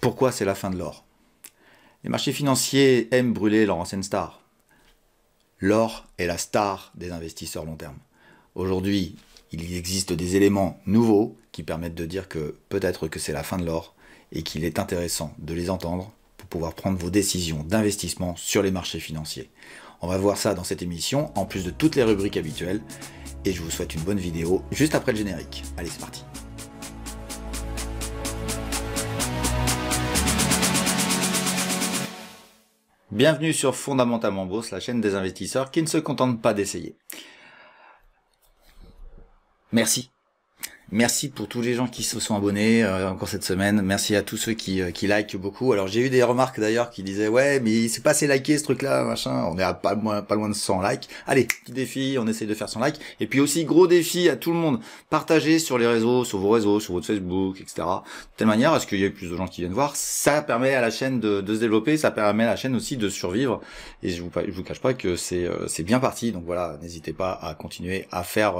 Pourquoi c'est la fin de l'or? Les marchés financiers aiment brûler leur ancienne star. L'or est la star des investisseurs long terme. Aujourd'hui, il existe des éléments nouveaux qui permettent de dire que peut-être que c'est la fin de l'or et qu'il est intéressant de les entendre pour pouvoir prendre vos décisions d'investissement sur les marchés financiers. On va voir ça dans cette émission, en plus de toutes les rubriques habituelles, et je vous souhaite une bonne vidéo juste après le générique. Allez, c'est parti. Bienvenue sur Fondamentalement Bourse, la chaîne des investisseurs qui ne se contentent pas d'essayer. Merci. Merci pour tous les gens qui se sont abonnés encore cette semaine. Merci à tous ceux qui likent beaucoup. Alors j'ai eu des remarques d'ailleurs qui disaient ouais mais c'est pas assez liké ce truc là machin. On est à pas loin de 100 likes. Allez, petit défi, on essaye de faire 100 likes. Et puis aussi gros défi à tout le monde. Partagez sur les réseaux, sur vos réseaux, sur votre Facebook, etc. De telle manière à ce qu'il y ait plus de gens qui viennent voir. Ça permet à la chaîne de se développer. Ça permet à la chaîne aussi de survivre. Et je vous cache pas que c'est bien parti. Donc voilà, n'hésitez pas à continuer à faire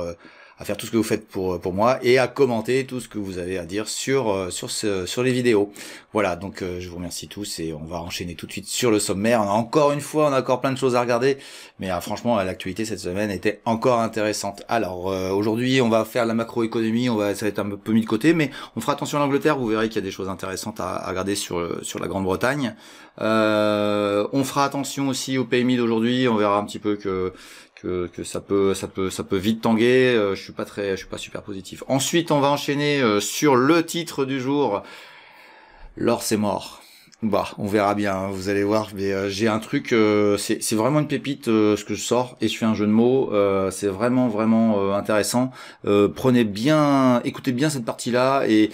tout ce que vous faites pour moi et à commenter tout ce que vous avez à dire sur les vidéos. Voilà, donc je vous remercie tous et on va enchaîner tout de suite sur le sommaire. On a encore plein de choses à regarder, mais franchement l'actualité cette semaine était encore intéressante. Alors aujourd'hui on va faire la macroéconomie, ça va être un peu mis de côté, mais on fera attention à l'Angleterre, vous verrez qu'il y a des choses intéressantes à regarder sur la Grande-Bretagne. On fera attention aussi au PMI d'aujourd'hui, on verra un petit peu que ça peut vite tanguer. Je suis pas super positif. Ensuite, on va enchaîner sur le titre du jour. L'or c'est mort. Bah, on verra bien, hein, vous allez voir, mais j'ai un truc, c'est vraiment une pépite ce que je sors, et je fais un jeu de mots, c'est vraiment intéressant. Écoutez bien cette partie-là et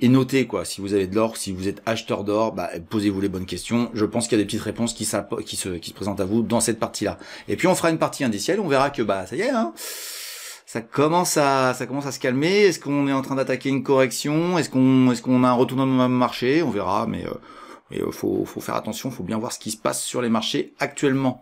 notez quoi. Si vous avez de l'or, si vous êtes acheteur d'or, bah, posez-vous les bonnes questions. Je pense qu'il y a des petites réponses qui se présentent à vous dans cette partie-là. Et puis on fera une partie indicielle, on verra que bah ça y est, hein. Ça commence à se calmer. Est-ce qu'on est en train d'attaquer une correction? Est-ce qu'on a un retournement de marché? On verra, mais faut faire attention, faut bien voir ce qui se passe sur les marchés actuellement.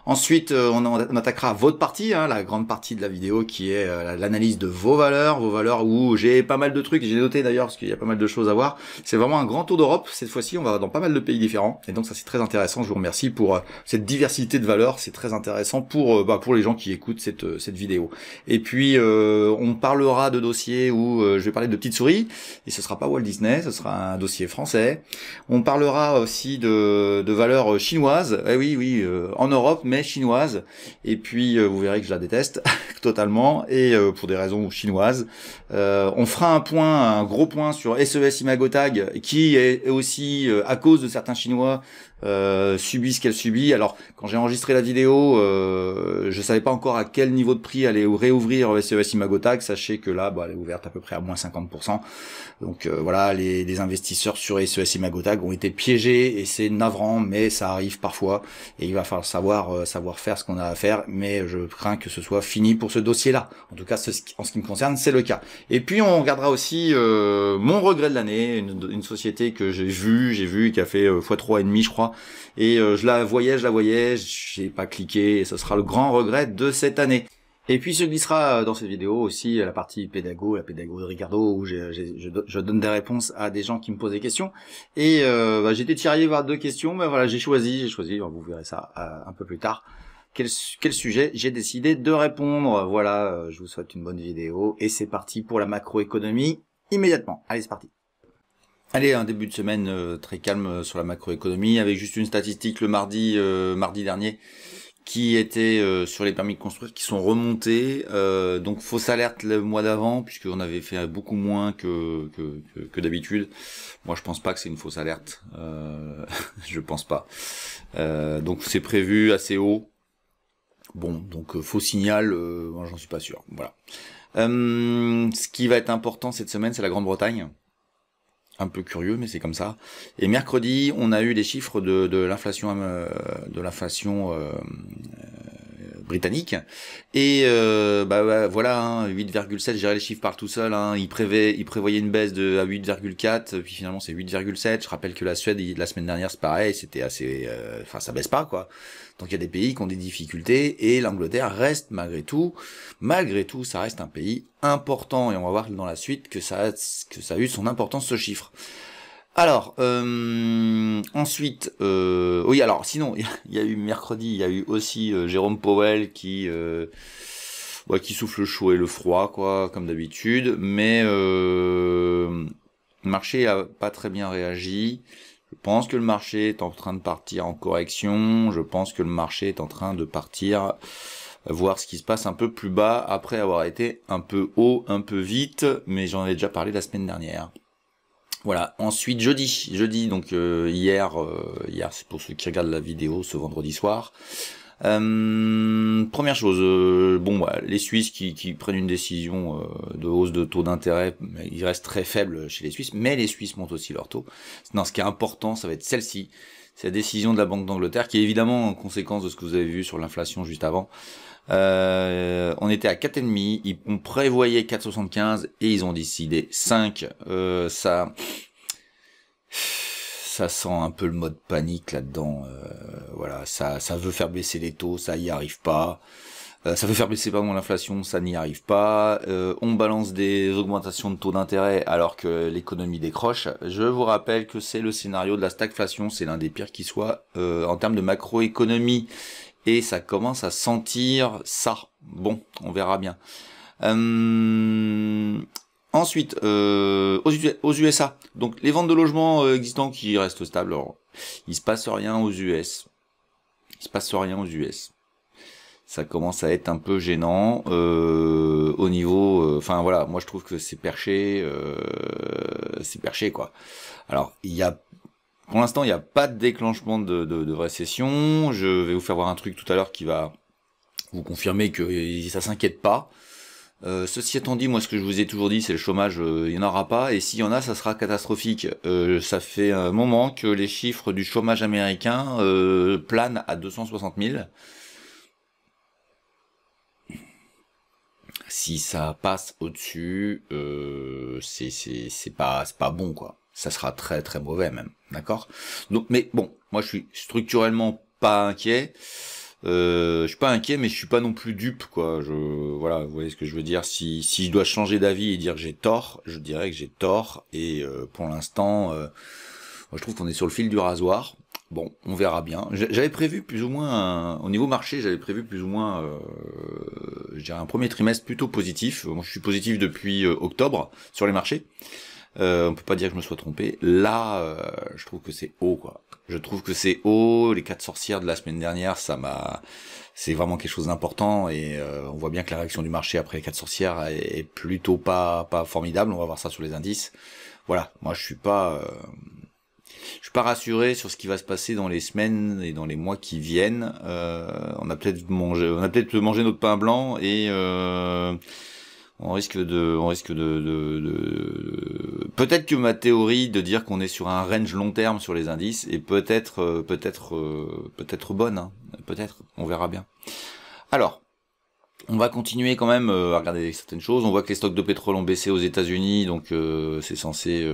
Ensuite, on attaquera votre partie, hein, la grande partie de la vidéo qui est l'analyse de vos valeurs où j'ai pas mal de trucs, j'ai noté d'ailleurs parce qu'il y a pas mal de choses à voir. C'est vraiment un grand tour d'Europe, cette fois-ci on va dans pas mal de pays différents, et donc ça c'est très intéressant, je vous remercie pour cette diversité de valeurs, c'est très intéressant pour les gens qui écoutent cette vidéo. Et puis on parlera de dossiers où je vais parler de petites souris, et ce sera pas Walt Disney, ce sera un dossier français. On parlera aussi de valeurs chinoises, oui, en Europe, mais chinoise, et puis vous verrez que je la déteste totalement, et pour des raisons chinoises. On fera un gros point sur SES Imagotag, qui est aussi, à cause de certains Chinois, subit ce qu'elle subit. Alors quand j'ai enregistré la vidéo, je savais pas encore à quel niveau de prix aller réouvrir SES Imagotag. Sachez que là elle est ouverte à peu près à moins 50%. Donc voilà, les investisseurs sur SES Imagotag ont été piégés, et c'est navrant, mais ça arrive parfois, et il va falloir savoir faire ce qu'on a à faire, mais je crains que ce soit fini pour ce dossier-là. En tout cas, en ce qui me concerne, c'est le cas. Et puis on regardera aussi mon regret de l'année, une société que j'ai vue, qui a fait x3,5 je crois, et je la voyais, j'ai pas cliqué, et ce sera le grand regret de cette année. Et puis se glissera dans cette vidéo aussi la partie la pédago de Ricardo, où je donne des réponses à des gens qui me posent des questions. Et j'étais tiraillé vers 2 questions, mais voilà, j'ai choisi, vous verrez ça un peu plus tard. Quel sujet j'ai décidé de répondre. Voilà, je vous souhaite une bonne vidéo, et c'est parti pour la macroéconomie immédiatement. Allez, c'est parti. Allez, un début de semaine très calme sur la macroéconomie, avec juste une statistique le mardi dernier, qui était sur les permis de construire, qui sont remontés. Donc fausse alerte le mois d'avant, puisqu'on avait fait beaucoup moins que d'habitude. Moi je pense pas que c'est une fausse alerte, je pense pas. Donc c'est prévu assez haut. Bon, donc faux signal, moi j'en suis pas sûr. Voilà. Ce qui va être important cette semaine, c'est la Grande-Bretagne. Un peu curieux, mais c'est comme ça. Et mercredi, on a eu les chiffres de l'inflation britannique, et voilà, hein, 8,7, gérer les chiffres par tout seul, hein, il prévoyait une baisse à 8,4, puis finalement c'est 8,7. Je rappelle que la Suède la semaine dernière c'est pareil, c'était assez, ça baisse pas quoi. Donc il y a des pays qui ont des difficultés, et l'Angleterre reste malgré tout, ça reste un pays important, et on va voir dans la suite que ça a eu son importance ce chiffre. Alors, ensuite, oui, alors, sinon, il y a eu mercredi, il y a eu aussi Jérôme Powell ouais, qui souffle le chaud et le froid, quoi, comme d'habitude, mais le marché a pas très bien réagi. Je pense que le marché est en train de partir en correction. Je pense que le marché est en train de partir voir ce qui se passe un peu plus bas après avoir été un peu haut, un peu vite, mais j'en ai déjà parlé la semaine dernière. Voilà. Ensuite, jeudi, donc hier, c'est pour ceux qui regardent la vidéo ce vendredi soir. Première chose, bon, bah, les Suisses qui prennent une décision de hausse de taux d'intérêt, il reste très faible chez les Suisses, mais les Suisses montent aussi leur taux. Non, ce qui est important, ça va être celle-ci, c'est la décision de la Banque d'Angleterre, qui est évidemment en conséquence de ce que vous avez vu sur l'inflation juste avant. On était à 4,5, on prévoyait 4,75 et ils ont décidé 5. Ça sent un peu le mode panique là-dedans. Voilà, ça veut faire baisser les taux, ça y arrive pas. Ça veut faire baisser l'inflation, ça n'y arrive pas. On balance des augmentations de taux d'intérêt alors que l'économie décroche. Je vous rappelle que c'est le scénario de la stagflation, c'est l'un des pires qui soit en termes de macroéconomie. Et ça commence à sentir ça. Bon, on verra bien. Ensuite, aux USA, donc les ventes de logements existants qui restent stables. Alors, il se passe rien aux US. Ça commence à être un peu gênant au niveau. Enfin voilà, moi je trouve que c'est perché quoi. Alors pour l'instant il n'y a pas de déclenchement de récession. Je vais vous faire voir un truc tout à l'heure qui va vous confirmer que ça s'inquiète pas. Ceci étant dit, moi ce que je vous ai toujours dit, c'est le chômage, il n'y en aura pas, et s'il y en a, ça sera catastrophique. Ça fait un moment que les chiffres du chômage américain planent à 260 000. Si ça passe au-dessus, c'est pas bon quoi. Ça sera très très mauvais même, d'accord. Donc, mais bon, moi je suis structurellement pas inquiet. Je suis pas inquiet, mais je suis pas non plus dupe, quoi. Voilà, vous voyez ce que je veux dire. Si je dois changer d'avis et dire que j'ai tort, je dirais que j'ai tort. Et pour l'instant, moi, je trouve qu'on est sur le fil du rasoir. Bon, on verra bien. J'avais prévu plus ou moins, au niveau marché, j'avais prévu plus ou moins, je dirais un premier trimestre plutôt positif. Moi, je suis positif depuis octobre sur les marchés. On peut pas dire que je me sois trompé. Là, je trouve que c'est haut, quoi. Je trouve que c'est haut. Les 4 sorcières de la semaine dernière, c'est vraiment quelque chose d'important et on voit bien que la réaction du marché après les 4 sorcières est plutôt pas formidable. On va voir ça sur les indices. Voilà. Moi, je suis pas rassuré sur ce qui va se passer dans les semaines et dans les mois qui viennent. On a peut-être mangé notre pain blanc et on risque peut-être que ma théorie de dire qu'on est sur un range long terme sur les indices est peut-être bonne, hein. Peut-être, on verra bien. Alors, on va continuer quand même à regarder certaines choses. On voit que les stocks de pétrole ont baissé aux États-Unis, donc c'est censé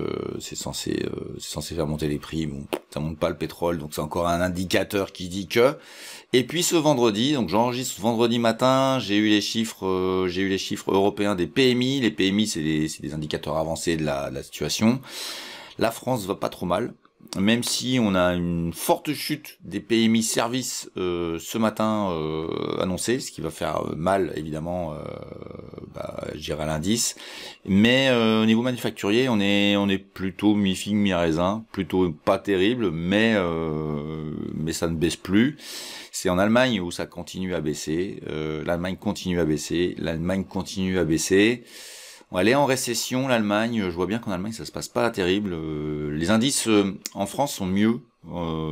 faire monter les prix. Bon, ça monte pas le pétrole, donc c'est encore un indicateur qui dit que. Et puis ce vendredi, donc j'enregistre vendredi matin, j'ai eu les chiffres européens des PMI. Les PMI, c'est des indicateurs avancés de la situation. La France va pas trop mal. Même si on a une forte chute des PMI services ce matin annoncé, ce qui va faire mal évidemment, je dirais à l'indice. Mais au niveau manufacturier, on est plutôt mi-figue mi-raisin, plutôt pas terrible, mais ça ne baisse plus. C'est en Allemagne où ça continue à baisser. L'Allemagne continue à baisser. Elle est en récession, l'Allemagne. Je vois bien qu'en Allemagne, ça se passe pas terrible. Les indices en France sont mieux.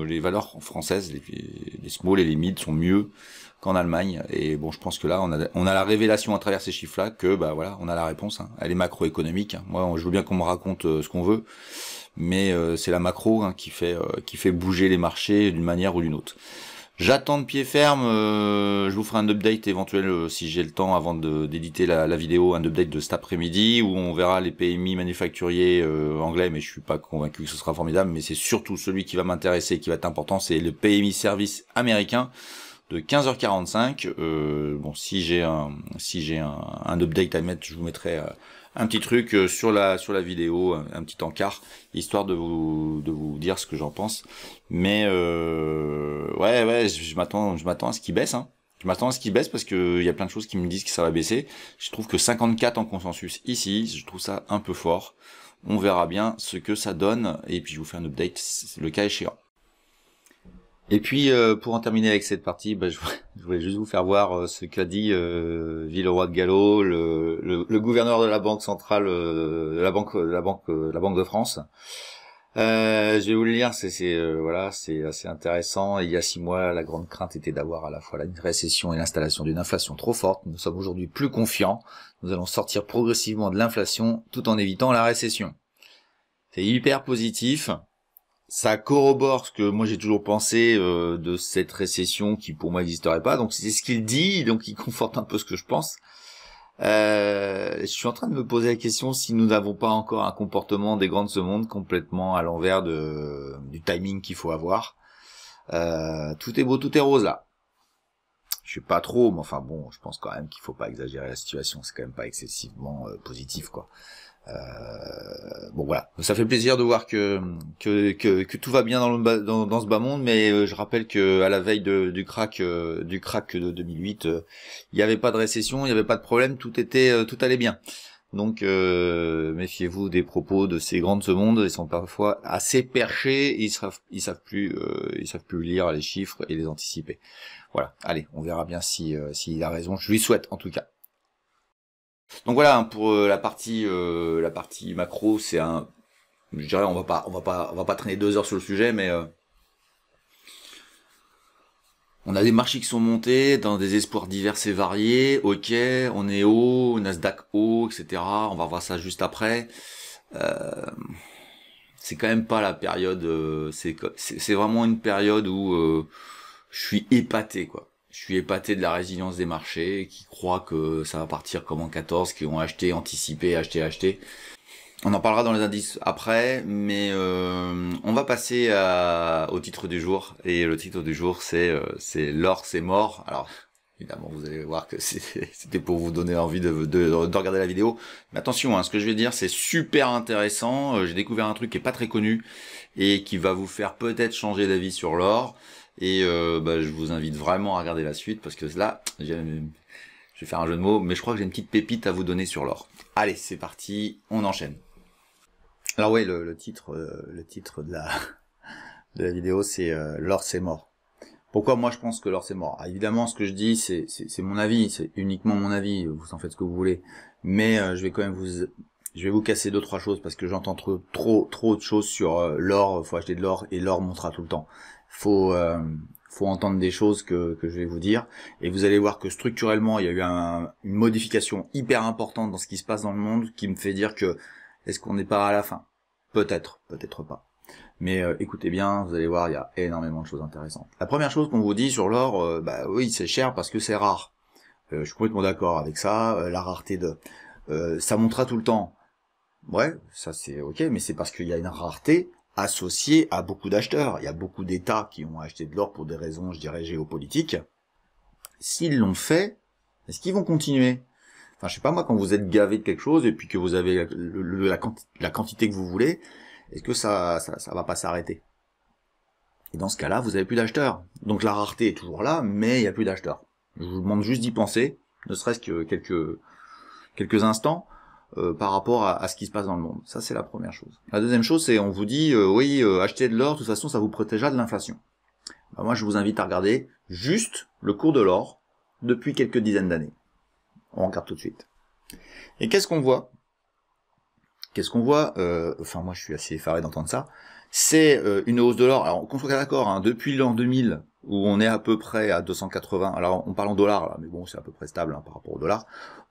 Les valeurs françaises, les small et les mid sont mieux qu'en Allemagne. Et bon, je pense que là, on a la révélation à travers ces chiffres-là que, voilà, on a la réponse. Hein. Elle est macroéconomique. Hein. Moi, je veux bien qu'on me raconte ce qu'on veut, mais c'est la macro qui fait bouger les marchés d'une manière ou d'une autre. J'attends de pied ferme, je vous ferai un update éventuel si j'ai le temps avant d'éditer la vidéo, un update de cet après-midi où on verra les PMI manufacturiers anglais, mais je suis pas convaincu que ce sera formidable, mais c'est surtout celui qui va m'intéresser, qui va être important, c'est le PMI service américain de 15h45. Bon, si j'ai un update à mettre, je vous mettrai un petit truc sur la vidéo, un petit encart, histoire de vous dire ce que j'en pense. Mais ouais, je m'attends à ce qu'il baisse, hein. Je m'attends à ce qu'il baisse parce que il y a plein de choses qui me disent que ça va baisser. Je trouve que 54 en consensus ici, je trouve ça un peu fort. On verra bien ce que ça donne et puis je vous fais un update le cas échéant. Et puis pour en terminer avec cette partie, je voulais juste vous faire voir ce qu'a dit Villeroy de Galhau, le gouverneur de la Banque centrale, de la Banque de France. Je vais vous le lire, voilà, c'est assez intéressant. Il y a 6 mois, la grande crainte était d'avoir à la fois une récession et l'installation d'une inflation trop forte. Nous sommes aujourd'hui plus confiants. Nous allons sortir progressivement de l'inflation tout en évitant la récession. C'est hyper positif. Ça corrobore ce que moi j'ai toujours pensé de cette récession qui pour moi n'existerait pas. Donc c'est ce qu'il dit, donc il conforte un peu ce que je pense. Je suis en train de me poser la question si nous n'avons pas encore un comportement des grands de ce monde complètement à l'envers du timing qu'il faut avoir. Tout est beau, tout est rose là. Je suis pas trop, mais enfin bon, je pense quand même qu'il faut pas exagérer la situation. C'est quand même pas excessivement positif, quoi. Bon voilà, ça fait plaisir de voir que tout va bien dans ce bas monde, mais je rappelle que à la veille du crack de 2008, il n'y avait pas de récession, il n'y avait pas de problème, tout allait bien. Donc méfiez-vous des propos de ces grands de ce monde, ils sont parfois assez perchés, ils savent plus lire les chiffres et les anticiper. Voilà, allez, on verra bien s'il a raison, je lui souhaite en tout cas. Donc voilà, pour la partie macro, je dirais on va pas traîner 2 heures sur le sujet, mais on a des marchés qui sont montés dans des espoirs divers et variés. Ok, on est haut, Nasdaq haut, etc. On va voir ça juste après. C'est quand même pas la période. C'est vraiment une période où je suis épaté, quoi. Je suis épaté de la résilience des marchés, qui croient que ça va partir comme en 14, qui ont acheté, anticipé, acheté. On en parlera dans les indices après, mais on va passer au titre du jour. Et le titre du jour, c'est l'or, c'est mort. Alors, évidemment, vous allez voir que c'était pour vous donner envie de regarder la vidéo. Mais attention, ce que je vais dire, c'est super intéressant. J'ai découvert un truc qui est pas très connu et qui va vous faire peut-être changer d'avis sur l'or. Et je vous invite vraiment à regarder la suite parce que là, je vais faire un jeu de mots, mais je crois que j'ai une petite pépite à vous donner sur l'or. Allez, c'est parti, on enchaîne. Alors ouais, le titre de la vidéo, c'est l'or c'est mort. Pourquoi moi je pense que l'or c'est mort? Alors, évidemment, ce que je dis, c'est mon avis, c'est uniquement mon avis. Vous en faites ce que vous voulez, mais je vais vous casser 2-3 choses parce que j'entends trop de choses sur l'or. Faut acheter de l'or et l'or montera tout le temps. Faut entendre des choses que je vais vous dire et vous allez voir que structurellement il y a eu une modification hyper importante dans ce qui se passe dans le monde qui me fait dire que est-ce qu'on n'est pas à la fin? Peut-être pas. Mais écoutez bien, vous allez voir, il y a énormément de choses intéressantes. La première chose qu'on vous dit sur l'or, oui, c'est cher parce que c'est rare. Je suis complètement d'accord avec ça. La rareté ça montera tout le temps. Ouais, ça c'est ok, mais c'est parce qu'il y a une rareté associée à beaucoup d'acheteurs. Il y a beaucoup d'États qui ont acheté de l'or pour des raisons, je dirais, géopolitiques. S'ils l'ont fait, est-ce qu'ils vont continuer? Enfin, je sais pas moi, quand vous êtes gavé de quelque chose et puis que vous avez la quantité que vous voulez, est-ce que ça va pas s'arrêter? Et dans ce cas-là, vous avez plus d'acheteurs. Donc la rareté est toujours là, mais il y a plus d'acheteurs. Je vous demande juste d'y penser, ne serait-ce que quelques instants, par rapport à ce qui se passe dans le monde. Ça, c'est la première chose. La deuxième chose, c'est on vous dit, oui, achetez de l'or, de toute façon, ça vous protégera de l'inflation. Moi, je vous invite à regarder juste le cours de l'or depuis quelques dizaines d'années. On regarde tout de suite. Et qu'est-ce qu'on voit? Enfin, moi, je suis assez effaré d'entendre ça. C'est une hausse de l'or. Alors, qu'on soit d'accord, depuis l'an 2000, où on est à peu près à 280. Alors, on parle en dollars, là, mais bon, c'est à peu près stable par rapport au dollar.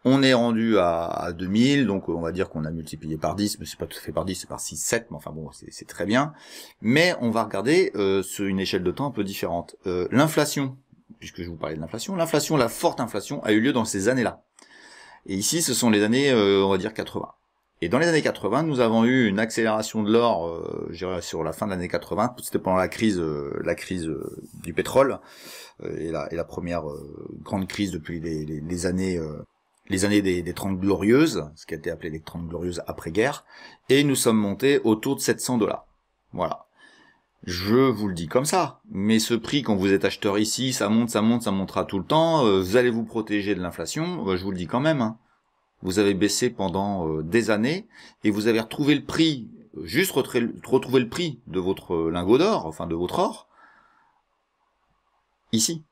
On est rendu à 2000, donc on va dire qu'on a multiplié par 10, mais c'est pas tout à fait par 10, c'est par 6, 7, mais enfin bon, c'est très bien. Mais on va regarder sur une échelle de temps un peu différente. L'inflation, puisque je vous parlais de l'inflation, la forte inflation a eu lieu dans ces années-là. Et ici, ce sont les années, on va dire 80. Et dans les années 80, nous avons eu une accélération de l'or, je dirais sur la fin de l'année 80, c'était pendant la crise du pétrole, et la première grande crise depuis les années les années des 30 glorieuses, ce qui a été appelé les 30 glorieuses après-guerre, et nous sommes montés autour de 700 $. Voilà. Je vous le dis comme ça, mais ce prix, quand vous êtes acheteur ici, ça monte, ça montera tout le temps, vous allez vous protéger de l'inflation, je vous le dis quand même, hein. Vous avez baissé pendant des années, et vous avez retrouvé le prix, juste retrouver le prix de votre lingot d'or, enfin de votre or, ici.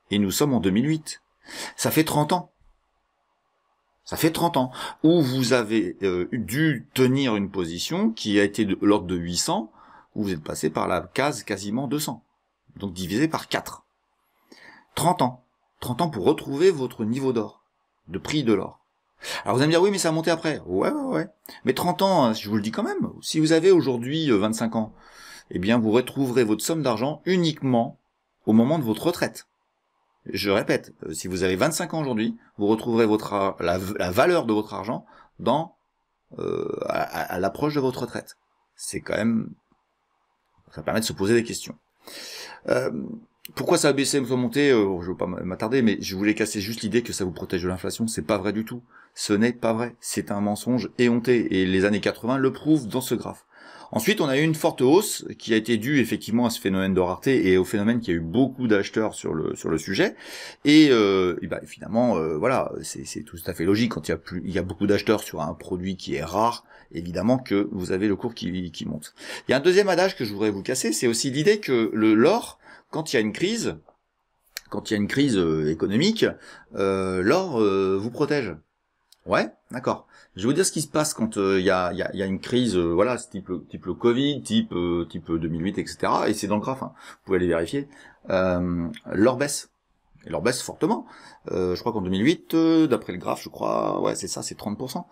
Et nous sommes en 2008. Ça fait 30 ans. Ça fait 30 ans où vous avez dû tenir une position qui a été de l'ordre de 800, où vous êtes passé par la case quasiment 200. Donc divisé par 4. 30 ans. 30 ans pour retrouver votre niveau d'or, de prix de l'or. Alors vous allez me dire, oui, mais ça a monté après. Ouais. Mais 30 ans, je vous le dis quand même, si vous avez aujourd'hui 25 ans, eh bien vous retrouverez votre somme d'argent uniquement au moment de votre retraite. Je répète, si vous avez 25 ans aujourd'hui, vous retrouverez la valeur de votre argent à l'approche de votre retraite. C'est quand même... Ça permet de se poser des questions. Pourquoi ça a baissé, ça a monté, je ne veux pas m'attarder, mais je voulais casser juste l'idée que ça vous protège de l'inflation. C'est pas vrai du tout. Ce n'est pas vrai. C'est un mensonge éhonté. Et les années 80 le prouvent dans ce graphe. Ensuite, on a eu une forte hausse qui a été due effectivement à ce phénomène de rareté et au phénomène qu'il y a eu beaucoup d'acheteurs sur le sujet. Et finalement, voilà, c'est tout à fait logique quand il y a beaucoup d'acheteurs sur un produit qui est rare. Évidemment que vous avez le cours qui monte. Il y a un deuxième adage que je voudrais vous casser, c'est aussi l'idée que l'or, quand il y a une crise économique, l'or vous protège. Ouais, d'accord. Je vais vous dire ce qui se passe quand il y a une crise, voilà, type le Covid, type 2008, etc. Et c'est dans le graphe, hein. Vous pouvez aller vérifier. L'or baisse. Et l'or baisse fortement. Je crois qu'en 2008, d'après le graphe, je crois, ouais, c'est ça, c'est 30%.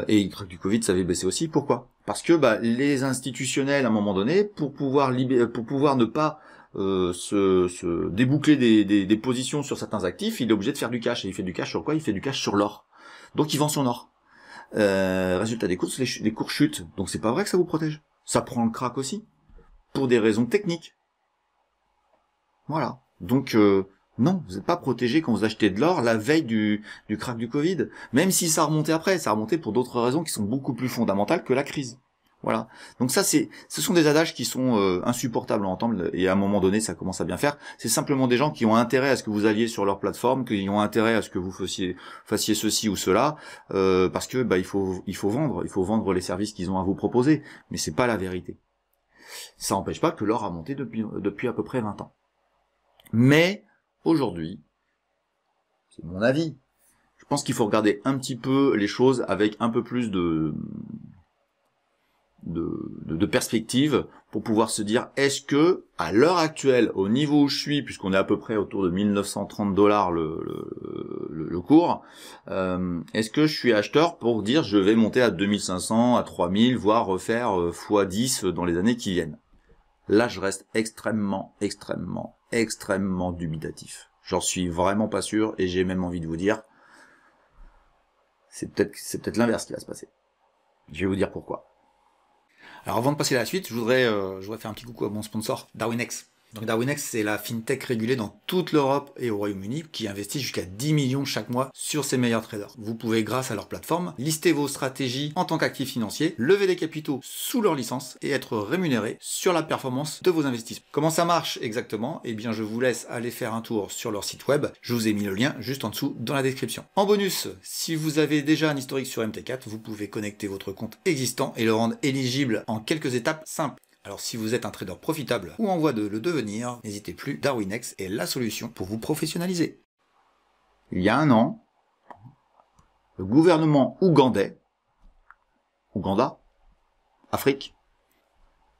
Et du Covid, ça avait baissé aussi. Pourquoi? Parce que les institutionnels, à un moment donné, pour pouvoir ne pas se déboucler des positions sur certains actifs, il est obligé de faire du cash. Et il fait du cash sur quoi? Il fait du cash sur l'or. Donc il vend son or. Résultat des courses, les cours chutent. Donc c'est pas vrai que ça vous protège. Ça prend le crack aussi. Pour des raisons techniques. Voilà. Donc non, vous n'êtes pas protégé quand vous achetez de l'or la veille du crack du Covid. Même si ça a remonté après, ça a remonté pour d'autres raisons qui sont beaucoup plus fondamentales que la crise. Voilà. Donc ça, ce sont des adages qui sont insupportables à entendre, et à un moment donné, ça commence à bien faire. C'est simplement des gens qui ont intérêt à ce que vous alliez sur leur plateforme, qui ont intérêt à ce que vous fassiez ceci ou cela, parce que il faut vendre les services qu'ils ont à vous proposer. Mais c'est pas la vérité. Ça n'empêche pas que l'or a monté depuis à peu près 20 ans. Mais aujourd'hui, c'est mon avis, je pense qu'il faut regarder un petit peu les choses avec un peu plus de perspective pour pouvoir se dire, est-ce que à l'heure actuelle, au niveau où je suis, puisqu'on est à peu près autour de 1930 $ le cours, est-ce que je suis acheteur pour dire je vais monter à 2500, à 3000, voire refaire x10 dans les années qui viennent? Là, je reste extrêmement dubitatif. J'en suis vraiment pas sûr, et j'ai même envie de vous dire, c'est peut-être l'inverse qui va se passer. Je vais vous dire pourquoi. Alors avant de passer à la suite, je voudrais faire un petit coucou à mon sponsor, DarwinX. Donc DarwinX, c'est la fintech régulée dans toute l'Europe et au Royaume-Uni qui investit jusqu'à 10 millions chaque mois sur ses meilleurs traders. Vous pouvez, grâce à leur plateforme, lister vos stratégies en tant qu'actifs financiers, lever des capitaux sous leur licence et être rémunéré sur la performance de vos investissements. Comment ça marche exactement? Eh bien, je vous laisse aller faire un tour sur leur site web. Je vous ai mis le lien juste en dessous dans la description. En bonus, si vous avez déjà un historique sur MT4, vous pouvez connecter votre compte existant et le rendre éligible en quelques étapes simples. Alors si vous êtes un trader profitable ou en voie de le devenir, n'hésitez plus, DarwinX est la solution pour vous professionnaliser. Il y a un an, le gouvernement ougandais, Ouganda, Afrique,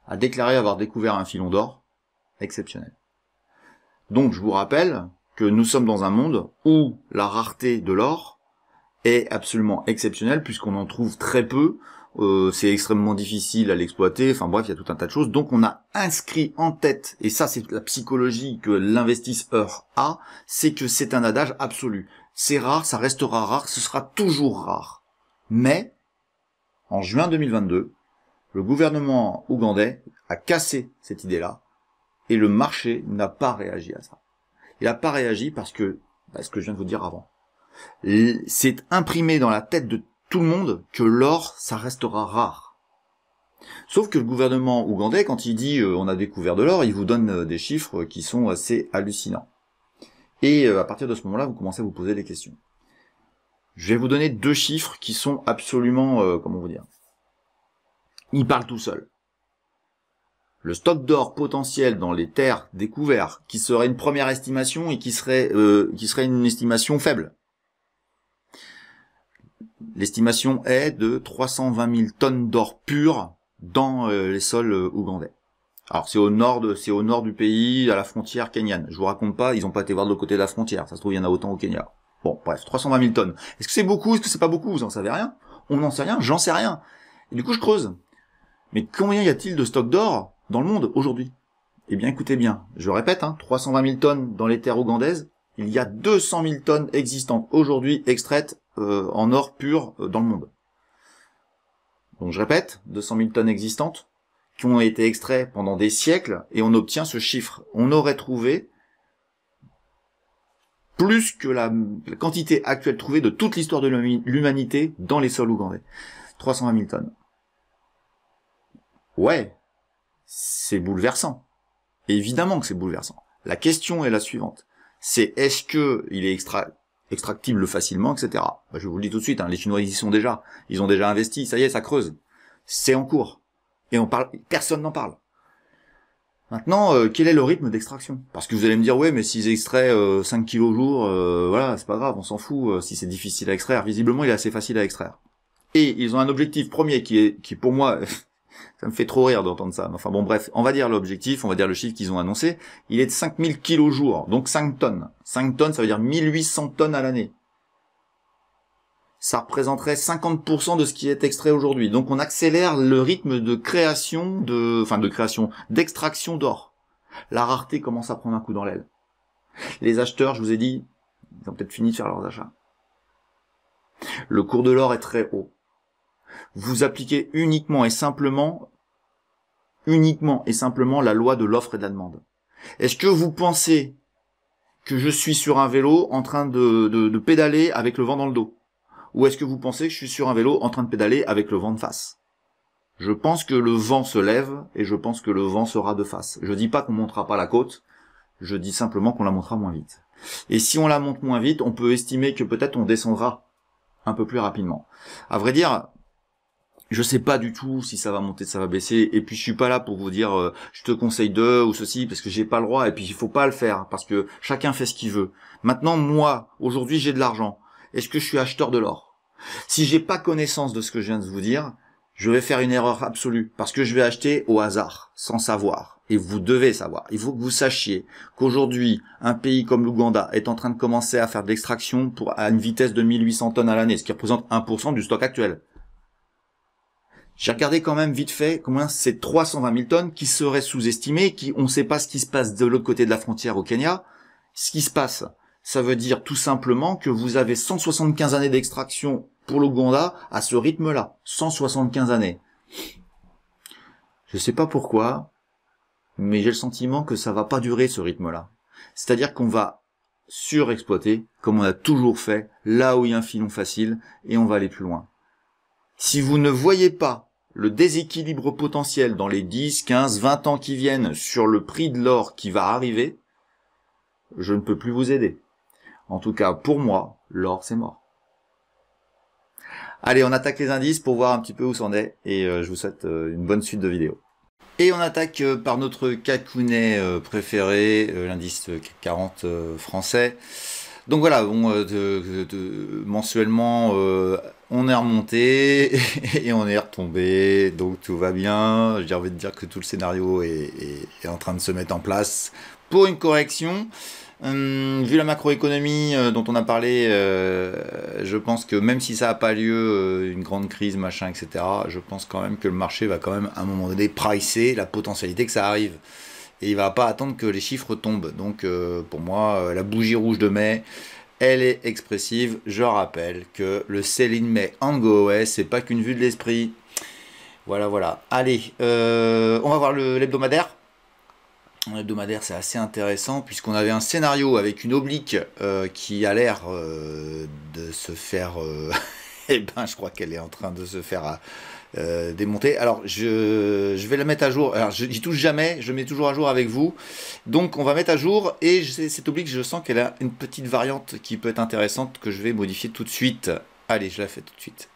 a déclaré avoir découvert un filon d'or exceptionnel. Donc je vous rappelle que nous sommes dans un monde où la rareté de l'or est absolument exceptionnelle puisqu'on en trouve très peu. C'est extrêmement difficile à l'exploiter, enfin bref, il y a tout un tas de choses. Donc on a inscrit en tête, et ça c'est la psychologie que l'investisseur a, c'est que c'est un adage absolu. C'est rare, ça restera rare, ce sera toujours rare. Mais, en juin 2022, le gouvernement ougandais a cassé cette idée-là, et le marché n'a pas réagi à ça. Il n'a pas réagi parce que, ce que je viens de vous dire avant, C'est imprimé dans la tête de tout le monde que l'or, ça restera rare. Sauf que le gouvernement ougandais, quand il dit on a découvert de l'or, il vous donne des chiffres qui sont assez hallucinants. Et à partir de ce moment-là, vous commencez à vous poser des questions. Je vais vous donner 2 chiffres qui sont absolument, comment vous dire, ils parlent tout seuls. Le stock d'or potentiel dans les terres découvertes, qui serait une première estimation et qui serait une estimation faible. L'estimation est de 320 000 tonnes d'or pur dans les sols ougandais. Alors c'est au nord du pays, à la frontière kenyane. Je vous raconte pas, ils n'ont pas été voir de l'autre côté de la frontière. Ça se trouve il y en a autant au Kenya. Bon, bref, 320 000 tonnes. Est-ce que c'est beaucoup? Est-ce que c'est pas beaucoup? Vous en savez rien? On n'en sait rien, j'en sais rien. Et du coup je creuse. Mais combien y a-t-il de stocks d'or dans le monde aujourd'hui? Eh bien écoutez bien, je répète, 320 000 tonnes dans les terres ougandaises. Il y a 200 000 tonnes existantes aujourd'hui extraites en or pur dans le monde. Donc je répète, 200 000 tonnes existantes qui ont été extraits pendant des siècles et on obtient ce chiffre. On aurait trouvé plus que la quantité actuelle trouvée de toute l'histoire de l'humanité dans les sols ougandais. 320 000 tonnes. Ouais, c'est bouleversant. Évidemment que c'est bouleversant. La question est la suivante. C'est est-ce que il est extractible facilement, etc. Je vous le dis tout de suite, les Chinois ils y sont déjà. Ils ont déjà investi, ça y est, ça creuse. C'est en cours. Et on parle, personne n'en parle. Maintenant, quel est le rythme d'extraction? Parce que vous allez me dire, ouais, mais s'ils extraient 5 kilos au jour, voilà, c'est pas grave, on s'en fout. Si c'est difficile à extraire, visiblement il est assez facile à extraire. Et ils ont un objectif premier qui pour moi, ça me fait trop rire d'entendre ça. Enfin bon, bref, on va dire l'objectif, on va dire le chiffre qu'ils ont annoncé, il est de 5000 kilos au jour, donc 5 tonnes. 5 tonnes, ça veut dire 1800 tonnes à l'année. Ça représenterait 50% de ce qui est extrait aujourd'hui. Donc on accélère le rythme de d'extraction d'or. La rareté commence à prendre un coup dans l'aile. Les acheteurs, je vous ai dit, ils ont peut-être fini de faire leurs achats. Le cours de l'or est très haut. Vous appliquez uniquement et simplement la loi de l'offre et de la demande. Est-ce que vous pensez que je suis sur un vélo en train de pédaler avec le vent dans le dos? Ou est-ce que vous pensez que je suis sur un vélo en train de pédaler avec le vent de face? Je pense que le vent se lève et je pense que le vent sera de face. Je dis pas qu'on montera pas la côte, je dis simplement qu'on la montera moins vite. Et si on la monte moins vite, on peut estimer que peut-être on descendra un peu plus rapidement. À vrai dire, je sais pas du tout si ça va monter, ça va baisser, et puis je suis pas là pour vous dire je te conseille de ou ceci, parce que j'ai pas le droit, et puis il faut pas le faire, parce que chacun fait ce qu'il veut. Maintenant, moi, aujourd'hui, j'ai de l'argent. Est-ce que je suis acheteur de l'or? Si j'ai pas connaissance de ce que je viens de vous dire, je vais faire une erreur absolue, parce que je vais acheter au hasard, sans savoir. Et vous devez savoir. Il faut que vous sachiez qu'aujourd'hui, un pays comme l'Ouganda est en train de commencer à faire de l'extraction à une vitesse de 1800 tonnes à l'année, ce qui représente 1% du stock actuel. J'ai regardé quand même vite fait combien c'est 320 000 tonnes qui seraient sous-estimées, on ne sait pas ce qui se passe de l'autre côté de la frontière au Kenya. Ce qui se passe, ça veut dire tout simplement que vous avez 175 années d'extraction pour l'Ouganda à ce rythme-là. 175 années. Je sais pas pourquoi, mais j'ai le sentiment que ça va pas durer ce rythme-là. C'est-à-dire qu'on va surexploiter, comme on a toujours fait, là où il y a un filon facile, et on va aller plus loin. Si vous ne voyez pas le déséquilibre potentiel dans les 10, 15, 20 ans qui viennent sur le prix de l'or qui va arriver, je ne peux plus vous aider. En tout cas, pour moi, l'or, c'est mort. Allez, on attaque les indices pour voir un petit peu où c'en est, et je vous souhaite une bonne suite de vidéos. Et on attaque par notre cacounet préféré, l'indice CAC 40 français. Donc voilà, bon, mensuellement, on est remonté et on est retombé, donc tout va bien. J'ai envie de dire que tout le scénario est en train de se mettre en place pour une correction. Vu la macroéconomie dont on a parlé, je pense que même si ça n'a pas lieu, une grande crise, machin, etc., je pense quand même que le marché va quand même à un moment donné pricer la potentialité que ça arrive. Et il va pas attendre que les chiffres tombent. Donc pour moi, la bougie rouge de mai, elle est expressive. Je rappelle que le sell in May and go away, c'est pas qu'une vue de l'esprit. Voilà, voilà. Allez, on va voir l'hebdomadaire. En hebdomadaire, c'est assez intéressant puisqu'on avait un scénario avec une oblique qui a l'air de se faire. Eh ben, je crois qu'elle est en train de se faire démonter. Alors, je vais la mettre à jour. Alors, j'y touche jamais, je mets toujours à jour avec vous. Donc, on va mettre à jour et cette oblique, je sens qu'elle a une petite variante qui peut être intéressante que je vais modifier tout de suite. Allez, je la fais tout de suite.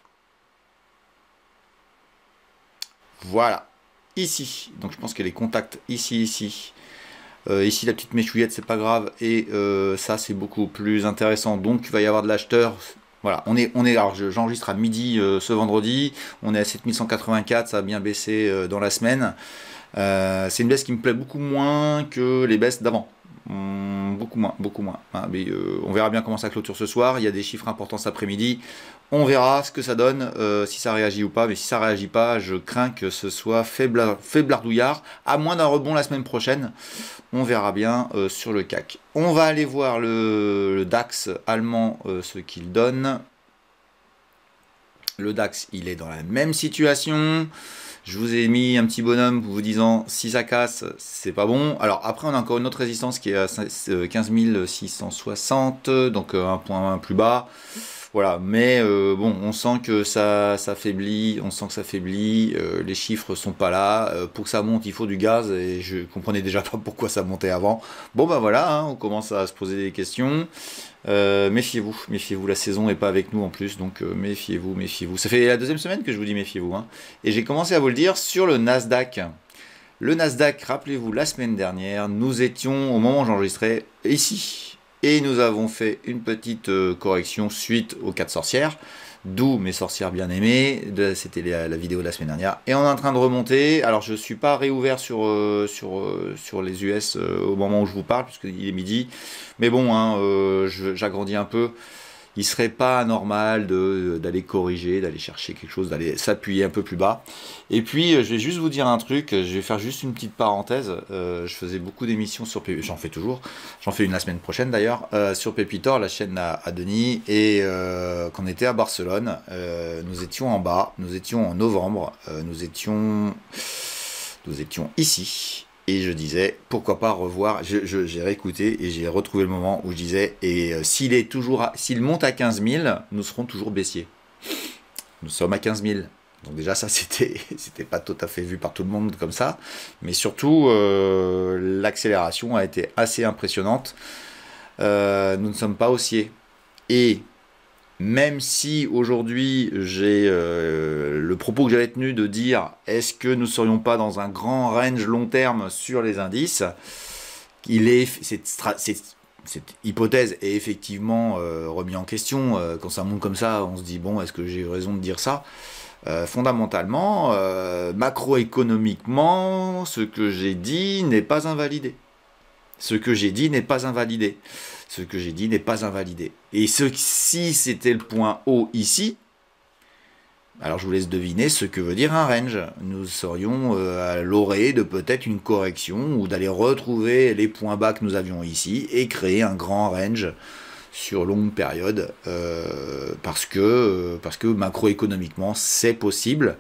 Voilà. Ici. Donc, je pense qu'elle est contact ici, ici. Ici, la petite méchouillette, c'est pas grave. Et ça, c'est beaucoup plus intéressant. Donc, il va y avoir de l'acheteur. Voilà, alors j'enregistre à midi ce vendredi. On est à 7184, ça a bien baissé dans la semaine. C'est une baisse qui me plaît beaucoup moins que les baisses d'avant. Beaucoup moins, beaucoup moins. Hein, mais on verra bien comment ça clôture ce soir. Il y a des chiffres importants cet après-midi. On verra ce que ça donne, si ça réagit ou pas. Mais si ça réagit pas, je crains que ce soit faiblardouillard, à moins d'un rebond la semaine prochaine. On verra bien sur le CAC. On va aller voir le DAX allemand, ce qu'il donne. Le DAX, il est dans la même situation. Je vous ai mis un petit bonhomme vous disant si ça casse, c'est pas bon. Alors après, on a encore une autre résistance qui est à 15 660, donc un point plus bas. Voilà, mais bon, on sent que ça faiblit, les chiffres sont pas là. Pour que ça monte, il faut du gaz et je comprenais déjà pas pourquoi ça montait avant. Bon bah voilà, hein, on commence à se poser des questions. Méfiez-vous, la saison n'est pas avec nous en plus, donc méfiez-vous. Ça fait la deuxième semaine que je vous dis méfiez-vous, hein. Et j'ai commencé à vous le dire sur le Nasdaq. Le Nasdaq, rappelez-vous, la semaine dernière, nous étions, au moment où j'enregistrais, ici. Et nous avons fait une petite correction suite aux 4 sorcières, d'où mes sorcières bien aimées, c'était la vidéo de la semaine dernière. Et on est en train de remonter, alors je ne suis pas réouvert sur les US au moment où je vous parle, puisqu'il est midi. Mais bon, hein, j'agrandis un peu. Il serait pas normal d'aller corriger, d'aller chercher quelque chose, d'aller s'appuyer un peu plus bas. Et puis, je vais juste vous dire un truc, je vais faire juste une petite parenthèse. Je faisais beaucoup d'émissions sur Pépitor, j'en fais toujours, j'en fais une la semaine prochaine d'ailleurs, sur Pépitor, la chaîne à Denis, et quand on était à Barcelone, nous étions en bas, nous étions en novembre, nous étions ici. Et je disais, pourquoi pas revoir, j'ai réécouté et j'ai retrouvé le moment où je disais, et s'il monte à 15 000, nous serons toujours baissiers. Nous sommes à 15 000. Donc déjà, ça, c'était pas tout à fait vu par tout le monde comme ça. Mais surtout, l'accélération a été assez impressionnante. Nous ne sommes pas haussiers. Et même si aujourd'hui j'ai le propos que j'avais tenu de dire est-ce que nous ne serions pas dans un grand range long terme sur les indices, cette hypothèse est effectivement remise en question. Quand ça monte comme ça, on se dit bon, est-ce que j'ai eu raison de dire ça? Fondamentalement, macroéconomiquement, ce que j'ai dit n'est pas invalidé. Ce que j'ai dit n'est pas invalidé. Ce que j'ai dit n'est pas invalidé. Et si c'était le point haut ici, alors je vous laisse deviner ce que veut dire un range. Nous serions à l'orée de peut-être une correction ou d'aller retrouver les points bas que nous avions ici et créer un grand range sur longue période parce que macroéconomiquement c'est possible.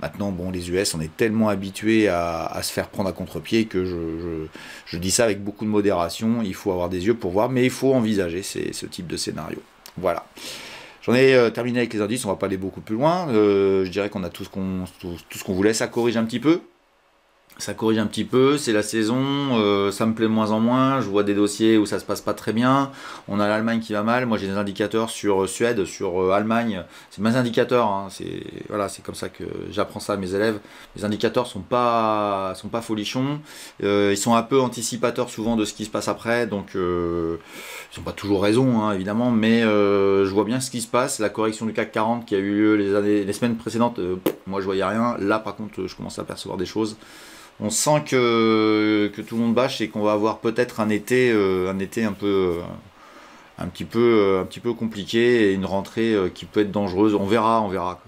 Maintenant, bon, les US, on est tellement habitués à se faire prendre à contre-pied que je dis ça avec beaucoup de modération. Il faut avoir des yeux pour voir, mais il faut envisager ce type de scénario. Voilà. J'en ai terminé avec les indices, on va pas aller beaucoup plus loin. Je dirais qu'on a tout ce qu'on voulait. Ça corrige un petit peu. C'est la saison, ça me plaît de moins en moins, je vois des dossiers où ça se passe pas très bien, on a l'Allemagne qui va mal, moi j'ai des indicateurs sur Suède, sur Allemagne, c'est mes indicateurs, hein, c'est comme ça que j'apprends ça à mes élèves, les indicateurs sont pas folichons, ils sont un peu anticipateurs souvent de ce qui se passe après, donc ils n'ont pas toujours raison, hein, évidemment, mais je vois bien ce qui se passe, la correction du CAC 40 qui a eu lieu les semaines précédentes, moi je voyais rien, là par contre je commence à percevoir des choses. On sent que tout le monde bâche et qu'on va avoir peut-être un été un petit peu compliqué et une rentrée qui peut être dangereuse. On verra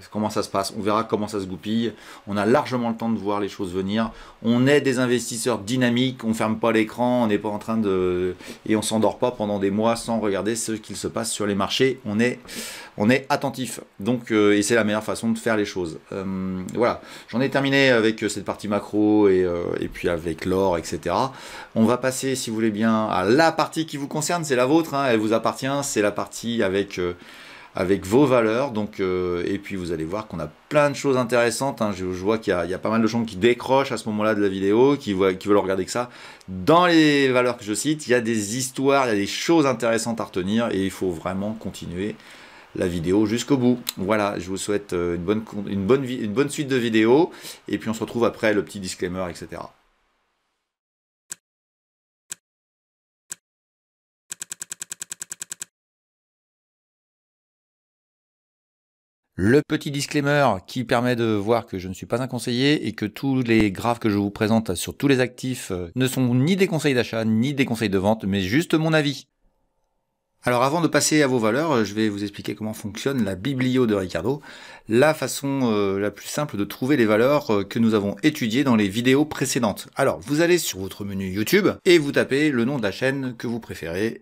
comment ça se passe, on verra comment ça se goupille. On a largement le temps de voir les choses venir. On est des investisseurs dynamiques, on ferme pas l'écran, on n'est pas en train et on s'endort pas pendant des mois sans regarder ce qu'il se passe sur les marchés. On est on est attentif. Donc, et c'est la meilleure façon de faire les choses. Voilà, j'en ai terminé avec cette partie macro et puis avec l'or, etc. On va passer, si vous voulez bien, à la partie qui vous concerne, c'est la vôtre, hein, elle vous appartient, c'est la partie avec vos valeurs. Donc, et puis vous allez voir qu'on a plein de choses intéressantes, hein. Je vois qu'il y a pas mal de gens qui décrochent à ce moment-là de la vidéo, qui veulent regarder que ça. Dans les valeurs que je cite, il y a des histoires, il y a des choses intéressantes à retenir, et il faut vraiment continuer la vidéo jusqu'au bout. Voilà, je vous souhaite une bonne suite de vidéos, et puis on se retrouve après le petit disclaimer, etc. Le petit disclaimer qui permet de voir que je ne suis pas un conseiller et que tous les graphes que je vous présente sur tous les actifs ne sont ni des conseils d'achat ni des conseils de vente, mais juste mon avis. Alors avant de passer à vos valeurs, je vais vous expliquer comment fonctionne la biblio de Ricardo, la façon la plus simple de trouver les valeurs que nous avons étudiées dans les vidéos précédentes. Alors vous allez sur votre menu YouTube et vous tapez le nom de la chaîne que vous préférez,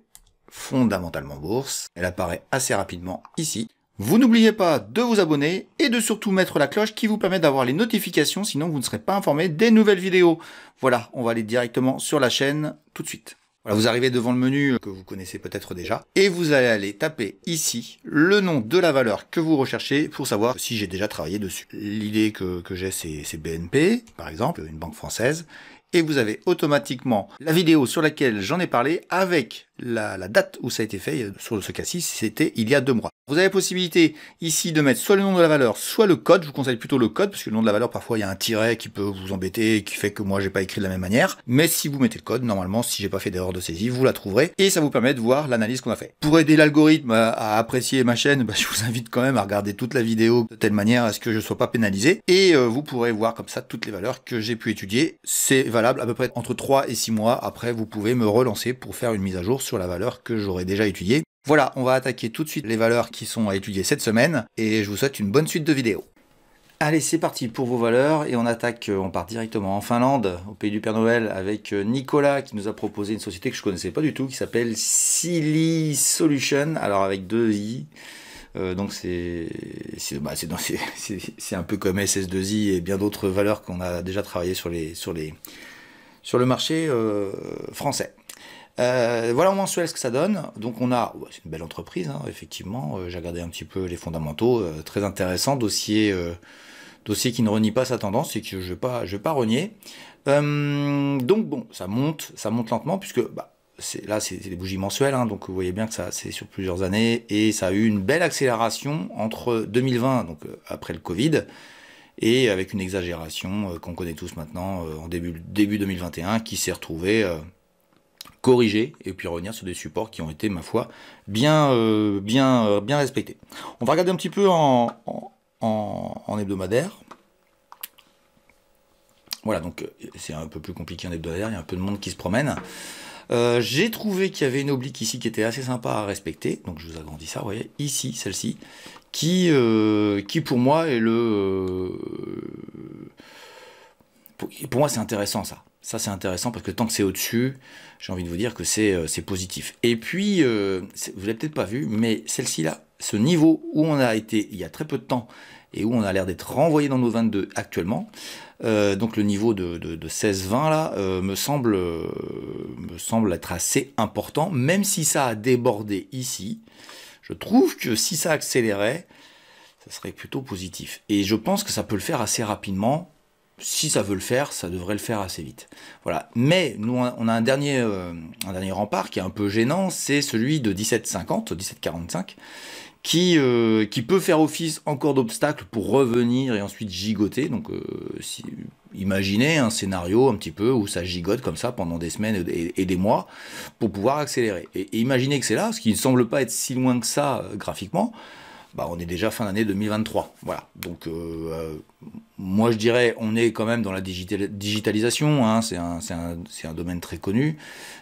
Fondamentalement Bourse. Elle apparaît assez rapidement ici. Vous n'oubliez pas de vous abonner et de surtout mettre la cloche qui vous permet d'avoir les notifications, sinon vous ne serez pas informé des nouvelles vidéos. Voilà, on va aller directement sur la chaîne tout de suite. Voilà, vous arrivez devant le menu que vous connaissez peut-être déjà, et vous allez aller taper ici le nom de la valeur que vous recherchez pour savoir si j'ai déjà travaillé dessus. L'idée que j'ai, c'est BNP, par exemple, une banque française, et vous avez automatiquement la vidéo sur laquelle j'en ai parlé avec la date où ça a été fait. Sur ce cas-ci, c'était il y a 2 mois. Vous avez la possibilité ici de mettre soit le nom de la valeur, soit le code. Je vous conseille plutôt le code, parce que le nom de la valeur, parfois, il y a un tiret qui peut vous embêter et qui fait que moi, j'ai pas écrit de la même manière. Mais si vous mettez le code, normalement, si j'ai pas fait d'erreur de saisie, vous la trouverez. Et ça vous permet de voir l'analyse qu'on a fait. Pour aider l'algorithme à apprécier ma chaîne, je vous invite quand même à regarder toute la vidéo de telle manière à ce que je sois pas pénalisé. Et vous pourrez voir comme ça toutes les valeurs que j'ai pu étudier. C'est valable à peu près entre 3 et 6 mois. Après, vous pouvez me relancer pour faire une mise à jour sur la valeur que j'aurais déjà étudiée. Voilà, on va attaquer tout de suite les valeurs qui sont à étudier cette semaine, et je vous souhaite une bonne suite de vidéos. Allez, c'est parti pour vos valeurs, et on part directement en Finlande, au pays du Père Noël, avec Nicolas, qui nous a proposé une société que je connaissais pas du tout, qui s'appelle Silly Solution, alors avec 2 i. Donc c'est un peu comme SS2I et bien d'autres valeurs qu'on a déjà travaillé sur le marché français. Voilà en mensuel ce que ça donne. Donc on a, c'est une belle entreprise, hein, effectivement. J'ai regardé un petit peu les fondamentaux, très intéressant, dossier qui ne renie pas sa tendance et que je vais pas renier. Donc bon, ça monte lentement puisque là c'est des bougies mensuelles, hein, donc vous voyez bien que ça c'est sur plusieurs années et ça a eu une belle accélération entre 2020, donc après le Covid, et avec une exagération qu'on connaît tous maintenant en début 2021 qui s'est retrouvée corriger et puis revenir sur des supports qui ont été, ma foi, bien respectés. On va regarder un petit peu en hebdomadaire. Voilà, donc c'est un peu plus compliqué en hebdomadaire, il y a un peu de monde qui se promène. J'ai trouvé qu'il y avait une oblique ici qui était assez sympa à respecter, donc je vous agrandis ça, vous voyez, ici, celle-ci, qui pour moi est pour moi c'est intéressant ça. Ça c'est intéressant parce que tant que c'est au-dessus, j'ai envie de vous dire que c'est positif. Et puis, vous l'avez peut-être pas vu, mais celle-ci là, ce niveau où on a été il y a très peu de temps et où on a l'air d'être renvoyé dans nos 22 actuellement, donc le niveau de 16-20 là, me semble être assez important, même si ça a débordé ici. Je trouve que si ça accélérait, ça serait plutôt positif. Et je pense que ça peut le faire assez rapidement. Si ça veut le faire, ça devrait le faire assez vite. Voilà. Mais nous, on a un dernier rempart qui est un peu gênant, c'est celui de 17,50, 17,45, qui peut faire office encore d'obstacle pour revenir et ensuite gigoter. Donc, imaginez un scénario un petit peu où ça gigote comme ça pendant des semaines et des mois pour pouvoir accélérer. Et imaginez que c'est là, ce qui ne semble pas être si loin que ça graphiquement. On est déjà fin d'année 2023. Voilà. Donc, moi je dirais, on est quand même dans la digitalisation. Hein, c'est un domaine très connu.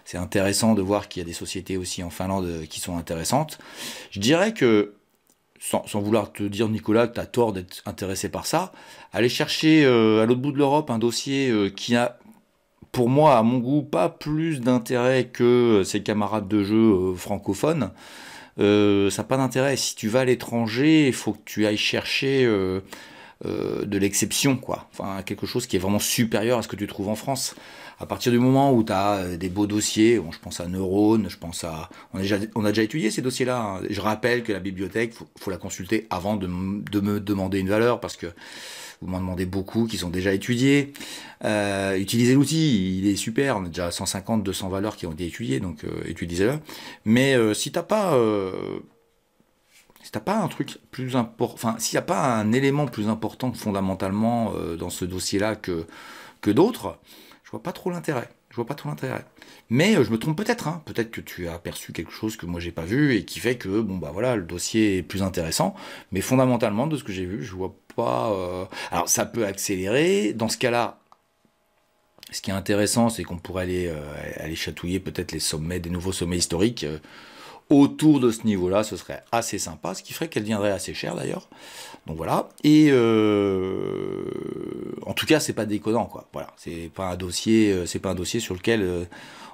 C'est intéressant de voir qu'il y a des sociétés aussi en Finlande qui sont intéressantes. Je dirais que, sans vouloir te dire, Nicolas, que tu as tort d'être intéressé par ça, aller chercher à l'autre bout de l'Europe un dossier qui a, pour moi, à mon goût, pas plus d'intérêt que ses camarades de jeu francophones. ça n'a pas d'intérêt. Si tu vas à l'étranger, il faut que tu ailles chercher de l'exception, quoi. Enfin, quelque chose qui est vraiment supérieur à ce que tu trouves en France. À partir du moment où tu as des beaux dossiers, bon, je pense à Neurone, je pense à... On a déjà étudié ces dossiers-là, hein. Je rappelle que la bibliothèque, faut la consulter avant de me demander une valeur, parce que vous m'en demandez beaucoup qui sont déjà étudiés. Utilisez l'outil, il est super. On a déjà 150, 200 valeurs qui ont été étudiées, donc utilisez-le. Mais si t'as pas un truc plus important, enfin, s'il n'y a pas un élément plus important fondamentalement dans ce dossier-là que d'autres, je vois pas trop l'intérêt. Je vois pas trop l'intérêt. Mais je me trompe peut-être, hein. Peut-être que tu as aperçu quelque chose que moi j'ai pas vu et qui fait que bon bah voilà, le dossier est plus intéressant. Mais fondamentalement, de ce que j'ai vu, je vois pas. Alors ça peut accélérer. Dans ce cas-là, ce qui est intéressant, c'est qu'on pourrait aller chatouiller peut-être les sommets, des nouveaux sommets historiques. Autour de ce niveau-là, ce serait assez sympa, ce qui ferait qu'elle viendrait assez chère d'ailleurs. Donc voilà. Et en tout cas, c'est pas déconnant, quoi. Voilà, c'est pas un dossier sur lequel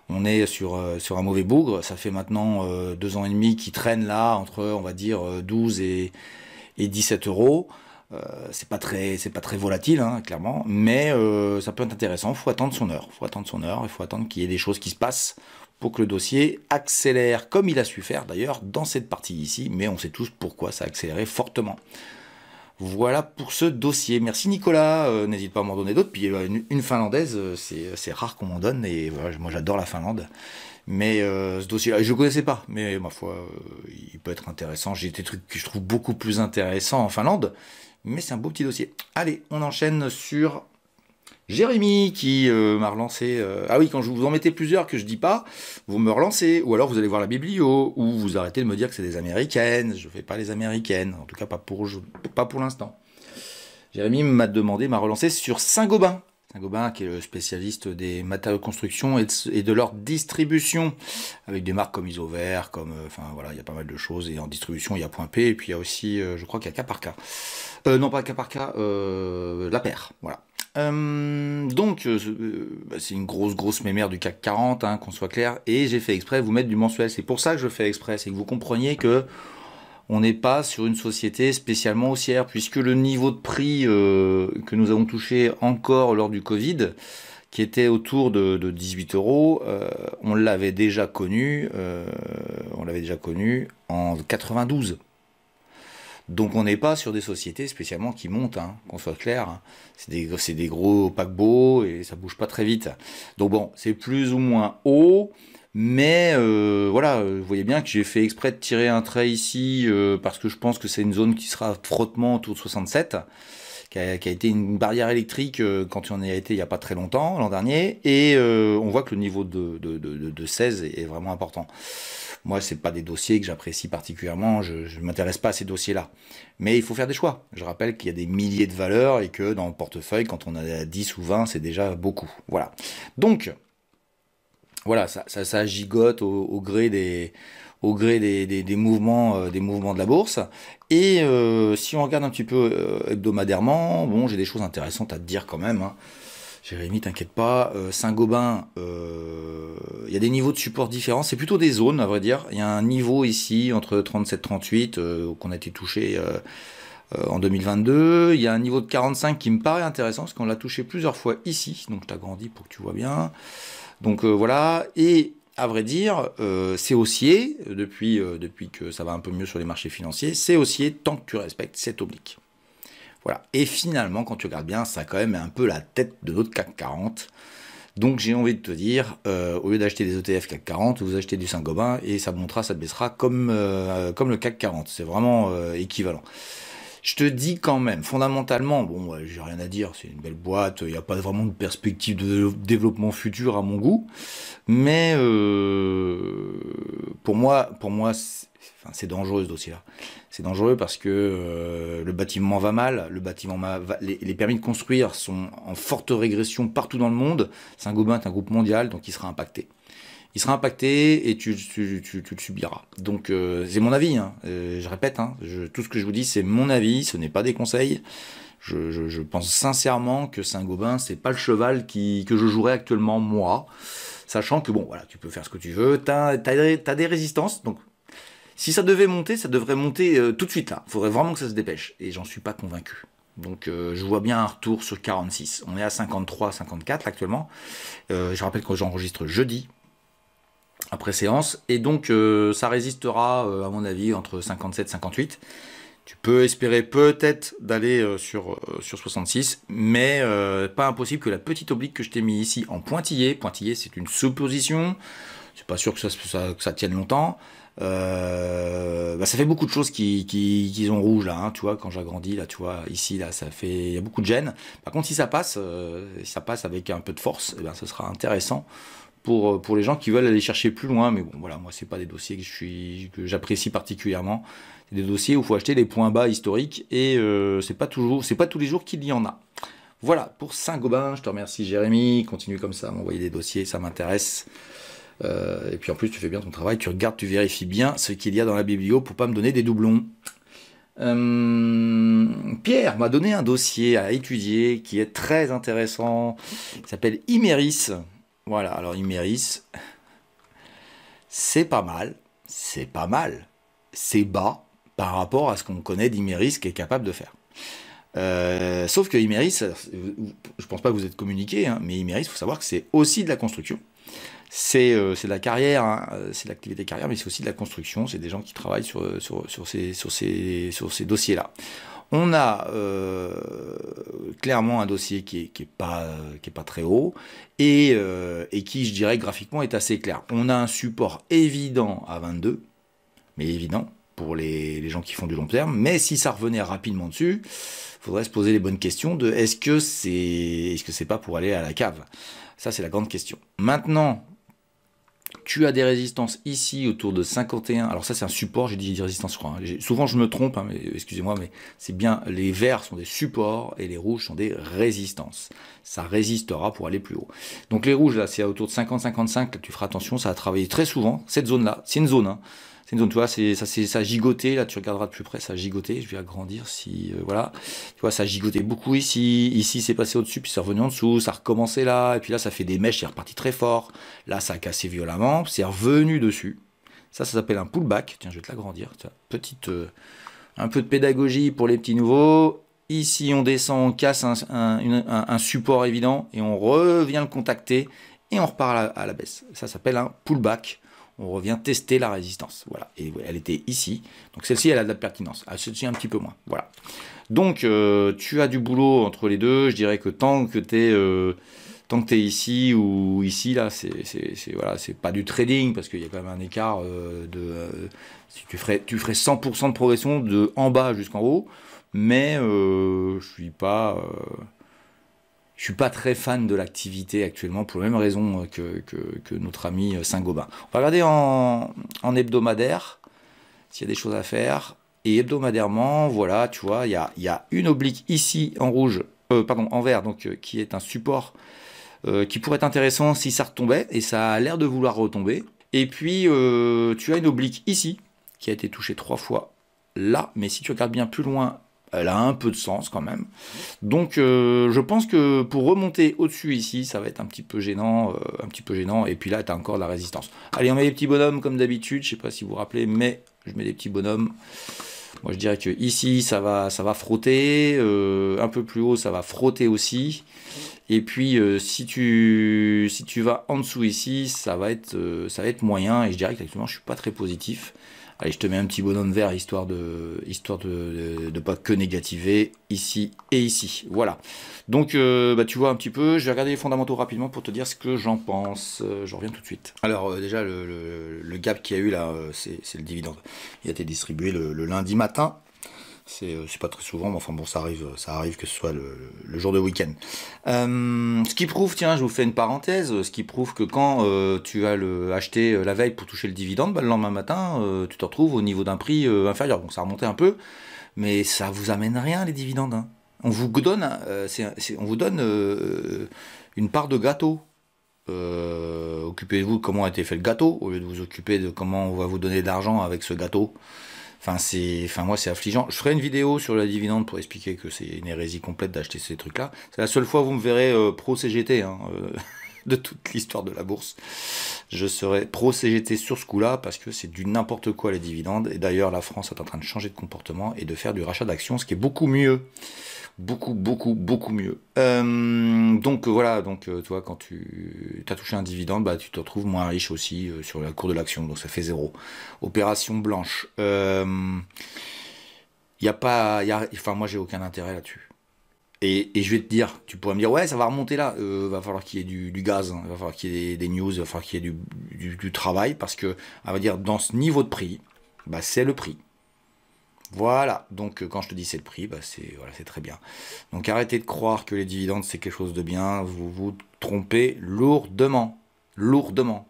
on est sur un mauvais bougre. Ça fait maintenant 2 ans et demi qui traîne là entre, on va dire, 12 et 17 euros. C'est pas très volatile, hein, clairement, mais ça peut être intéressant. Faut attendre son heure. Il faut attendre qu'il y ait des choses qui se passent pour que le dossier accélère, comme il a su faire d'ailleurs dans cette partie ici, mais on sait tous pourquoi ça a accéléré fortement. Voilà pour ce dossier. Merci Nicolas, n'hésite pas à m'en donner d'autres. Puis une finlandaise, c'est rare qu'on m'en donne, et voilà, moi j'adore la Finlande. Mais ce dossier-là, je ne connaissais pas, mais ma foi, il peut être intéressant. J'ai des trucs que je trouve beaucoup plus intéressants en Finlande, mais c'est un beau petit dossier. Allez, on enchaîne sur Jérémy qui m'a relancé. Ah oui, quand je vous en mettez plusieurs que je dis pas, vous me relancez, ou alors vous allez voir la biblio, ou vous arrêtez de me dire que c'est des américaines. Je fais pas les américaines, en tout cas pas pour l'instant. Jérémy m'a relancé sur Saint-Gobain. Saint-Gobain qui est le spécialiste des matériaux de construction et de leur distribution, avec des marques comme Isover, enfin voilà, il y a pas mal de choses, et en distribution il y a Point P, et puis il y a aussi, je crois qu'il y a K par K. Non pas K par K, La Paire, voilà. C'est une grosse mémère du CAC 40, hein, qu'on soit clair, et j'ai fait exprès de vous mettre du mensuel. C'est pour ça que je fais exprès, c'est que vous compreniez que on n'est pas sur une société spécialement haussière, puisque le niveau de prix que nous avons touché encore lors du Covid, qui était autour de 18 euros, on l'avait déjà connu en 92. Donc on n'est pas sur des sociétés spécialement qui montent, hein, qu'on soit clair. Hein. C'est des gros paquebots et ça bouge pas très vite. Donc bon, c'est plus ou moins haut, mais voilà, vous voyez bien que j'ai fait exprès de tirer un trait ici parce que je pense que c'est une zone qui sera frottement autour de 67, qui a été une barrière électrique quand on y a été il n'y a pas très longtemps, l'an dernier, et on voit que le niveau de 16 est vraiment important. Moi, c'est pas des dossiers que j'apprécie particulièrement, je ne m'intéresse pas à ces dossiers-là. Mais il faut faire des choix. Je rappelle qu'il y a des milliers de valeurs et que dans le portefeuille, quand on a 10 ou 20, c'est déjà beaucoup. Voilà. Donc, voilà, ça gigote au gré des mouvements de la bourse. Et si on regarde un petit peu hebdomadairement, bon, j'ai des choses intéressantes à te dire quand même, hein. Jérémy, t'inquiète pas. Saint-Gobain, il y a des niveaux de support différents. C'est plutôt des zones, à vrai dire. Il y a un niveau ici entre 37-38 qu'on a été touché en 2022. Il y a un niveau de 45 qui me paraît intéressant parce qu'on l'a touché plusieurs fois ici. Donc je t'agrandis pour que tu vois bien. Donc voilà. Et à vrai dire, c'est haussier depuis que ça va un peu mieux sur les marchés financiers. C'est haussier tant que tu respectes cette oblique. Voilà. Et finalement, quand tu regardes bien, ça a quand même un peu la tête de notre CAC 40. Donc j'ai envie de te dire, au lieu d'acheter des ETF CAC 40, vous achetez du Saint-Gobain et ça montera, ça baissera comme le CAC 40. C'est vraiment équivalent. Je te dis quand même, fondamentalement, bon, j'ai rien à dire, c'est une belle boîte, il n'y a pas vraiment de perspective de développement futur à mon goût, mais pour moi, c'est dangereux ce dossier-là. C'est dangereux parce que le bâtiment va mal, les permis de construire sont en forte régression partout dans le monde. Saint-Gobain est un groupe mondial, donc il sera impacté. Il sera impacté et tu le subiras. Donc c'est mon avis, hein. Je répète, hein, tout ce que je vous dis c'est mon avis, ce n'est pas des conseils. Je pense sincèrement que Saint-Gobain c'est pas le cheval que je jouerais actuellement moi, sachant que bon voilà, tu peux faire ce que tu veux, t'as des résistances, donc Si ça devait monter, ça devrait monter tout de suite là. Il faudrait vraiment que ça se dépêche. Et j'en suis pas convaincu. Donc je vois bien un retour sur 46. On est à 53, 54 actuellement. Je rappelle que j'enregistre jeudi, après séance. Et donc ça résistera, à mon avis, entre 57 et 58. Tu peux espérer peut-être d'aller sur 66, mais pas impossible que la petite oblique que je t'ai mis ici en pointillé, c'est une supposition, c'est pas sûr que ça tienne longtemps, bah, ça fait beaucoup de choses qui ont rouge là, hein, tu vois, quand j'agrandis là, tu vois, ici là, il y a beaucoup de gêne. Par contre, si ça passe avec un peu de force, eh bien, ce sera intéressant pour les gens qui veulent aller chercher plus loin, mais bon, voilà, moi, c'est pas des dossiers que j'apprécie particulièrement. C'est des dossiers où il faut acheter les points bas historiques et c'est pas tous les jours qu'il y en a. Voilà, pour Saint-Gobain, je te remercie Jérémy, continue comme ça à m'envoyer des dossiers, ça m'intéresse. Et puis en plus, tu fais bien ton travail, tu regardes, tu vérifies bien ce qu'il y a dans la biblio pour pas me donner des doublons. Pierre m'a donné un dossier à étudier qui est très intéressant, il s'appelle Imerys. Voilà, alors Imerys, c'est pas mal, c'est bas par rapport à ce qu'on connaît d'Imerys qui est capable de faire. Sauf que Imerys, je pense pas que vous êtes communiqué, hein, mais Imerys, il faut savoir que c'est aussi de la construction. C'est de la carrière, hein, c'est de l'activité carrière, mais c'est aussi de la construction. C'est des gens qui travaillent sur ces dossiers-là. On a clairement un dossier qui est pas très haut et qui, je dirais, graphiquement est assez clair. On a un support évident à 22, mais évident pour les gens qui font du long terme. Mais si ça revenait rapidement dessus, il faudrait se poser les bonnes questions de est-ce que c'est pas pour aller à la cave? Ça, c'est la grande question. Maintenant, tu as des résistances ici autour de 51. Alors ça, c'est un support, j'ai dit des résistances, je crois. Hein. Souvent, je me trompe, hein, mais excusez-moi, mais c'est bien, les verts sont des supports et les rouges sont des résistances. Ça résistera pour aller plus haut. Donc les rouges, là, c'est autour de 50-55. Tu feras attention, ça va travailler très souvent. Cette zone-là, c'est une zone, hein. C'est une zone, tu vois, ça a gigoté, là, tu regarderas de plus près, ça a gigoté, je vais agrandir si, voilà, tu vois, ça a gigoté beaucoup ici c'est passé au-dessus, puis c'est revenu en dessous, ça a recommencé là, et puis là, ça fait des mèches, c'est reparti très fort, là, ça a cassé violemment, c'est revenu dessus, ça s'appelle un pullback, tiens, je vais te l'agrandir, petite, un peu de pédagogie pour les petits nouveaux, ici, on descend, on casse un support évident, et on revient le contacter, et on repart à la baisse, ça s'appelle un pullback. On revient tester la résistance. Voilà. Et elle était ici. Donc celle-ci, elle a de la pertinence. Celle-ci, un petit peu moins. Voilà. Donc, tu as du boulot entre les deux. Je dirais que tant que tu es ici ou ici, là, voilà, c'est pas du trading, parce qu'il y a quand même un écart si tu ferais 100% de progression de en bas jusqu'en haut. Mais je suis pas très fan de l'activité actuellement pour la même raison que notre ami Saint-Gobain. On va regarder en hebdomadaire s'il y a des choses à faire. Et hebdomadairement, voilà, tu vois, il y a une oblique ici en rouge, en vert, donc qui est un support qui pourrait être intéressant si ça retombait, et ça a l'air de vouloir retomber. Et puis, tu as une oblique ici qui a été touchée 3 fois là, mais si tu regardes bien plus loin, elle a un peu de sens quand même. Donc je pense que pour remonter au-dessus ici, ça va être un petit peu gênant. Et puis là, tu as encore de la résistance. Allez, on met des petits bonhommes comme d'habitude. Je sais pas si vous vous rappelez, mais je mets des petits bonhommes. Moi, je dirais que ici, ça va frotter. Un peu plus haut, ça va frotter aussi. Et puis, si tu vas en dessous ici, ça va être moyen. Et je dirais qu'actuellement, je suis pas très positif. Allez, je te mets un petit bonhomme vert, histoire de pas que négativer ici et ici. Voilà. Donc, tu vois un petit peu. Je vais regarder les fondamentaux rapidement pour te dire ce que j'en pense. Je reviens tout de suite. Alors, déjà, le gap qu'il y a eu là, c'est le dividende. Il a été distribué le lundi matin. C'est pas très souvent, mais enfin bon, ça arrive que ce soit le jour de week-end. Ce qui prouve, tiens, je vous fais une parenthèse, ce qui prouve que quand tu vas acheter la veille pour toucher le dividende, le lendemain matin, tu te retrouves au niveau d'un prix inférieur. Donc ça a remonté un peu, mais ça vous amène rien les dividendes. Hein. On vous donne, une part de gâteau. Occupez-vous de comment a été fait le gâteau, au lieu de vous occuper de comment on va vous donner de l'argent avec ce gâteau. Moi, c'est affligeant. Je ferai une vidéo sur la dividende pour expliquer que c'est une hérésie complète d'acheter ces trucs-là. C'est la seule fois où vous me verrez pro CGT. Hein. de toute l'histoire de la bourse. Je serai pro-CGT sur ce coup-là, parce que c'est du n'importe quoi les dividendes. Et d'ailleurs, la France est en train de changer de comportement et de faire du rachat d'actions, ce qui est beaucoup mieux. Beaucoup mieux. Donc voilà, donc toi, quand tu as touché un dividende, bah, tu te retrouves moins riche aussi sur la cour de l'action, donc ça fait 0. Opération blanche. Enfin, moi j'ai aucun intérêt là-dessus. Et je vais te dire, tu pourrais me dire, ouais, ça va remonter là. Va falloir qu'il y ait du gaz, hein. Va falloir qu'il y ait des news, va falloir qu'il y ait du travail, parce que, on va dire, dans ce niveau de prix, bah, c'est le prix. Voilà, donc quand je te dis c'est le prix, bah c'est très bien. Donc arrêtez de croire que les dividendes c'est quelque chose de bien, vous vous trompez lourdement. Lourdement.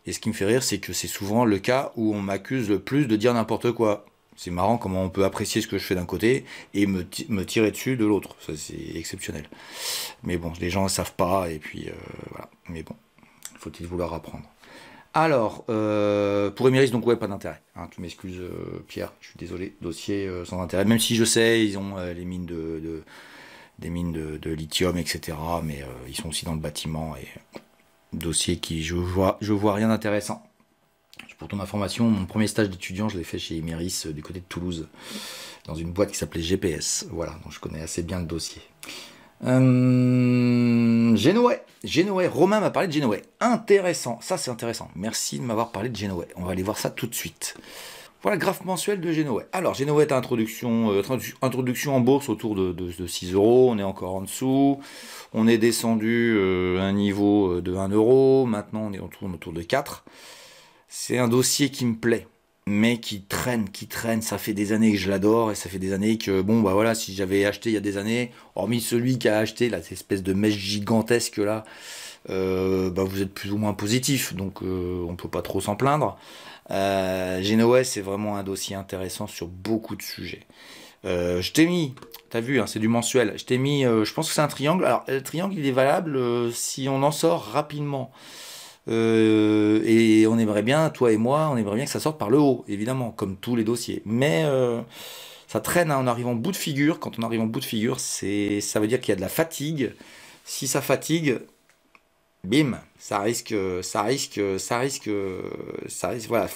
Et ce qui me fait rire, c'est que c'est souvent le cas où on m'accuse le plus de dire n'importe quoi. C'est marrant comment on peut apprécier ce que je fais d'un côté et me tirer dessus de l'autre. Ça, c'est exceptionnel. Mais bon, les gens ne savent pas, et puis voilà. Mais bon, faut-il vouloir apprendre. Alors, pour Emeris, donc ouais, pas d'intérêt. Hein, tu m'excuses, Pierre, je suis désolé, dossier sans intérêt. Même si je sais, ils ont les mines des mines de lithium, etc. Mais ils sont aussi dans le bâtiment, et dossier qui, je vois rien d'intéressant. Pour ton information, mon premier stage d'étudiant, je l'ai fait chez Emeris, du côté de Toulouse, dans une boîte qui s'appelait GPS. Voilà, donc je connais assez bien le dossier. Genoa, Romain m'a parlé de Genoa. Intéressant, ça c'est intéressant. Merci de m'avoir parlé de Genoa. On va aller voir ça tout de suite. Voilà le graphe mensuel de Genoa. Alors, Genoa est à introduction en bourse autour de 6 euros. On est encore en dessous. On est descendu à un niveau de 1 euro. Maintenant, on est autour de 4. C'est un dossier qui me plaît, mais qui traîne. Ça fait des années que je l'adore, et ça fait des années que, bon, bah voilà, si j'avais acheté il y a des années, hormis celui qui a acheté, là, cette espèce de mèche gigantesque là, bah vous êtes plus ou moins positif, donc on peut pas trop s'en plaindre. Genoa, c'est vraiment un dossier intéressant sur beaucoup de sujets. Je t'ai mis, t'as vu, hein, c'est du mensuel, je t'ai mis, je pense que c'est un triangle. Alors, le triangle, il est valable si on en sort rapidement. Et on aimerait bien, toi et moi, on aimerait bien que ça sorte par le haut, évidemment, comme tous les dossiers. Mais ça traîne, hein, en arrivant au bout de figure. Quand on arrive en bout de figure, ça veut dire qu'il y a de la fatigue. Si ça fatigue, bim, ça risque, voilà,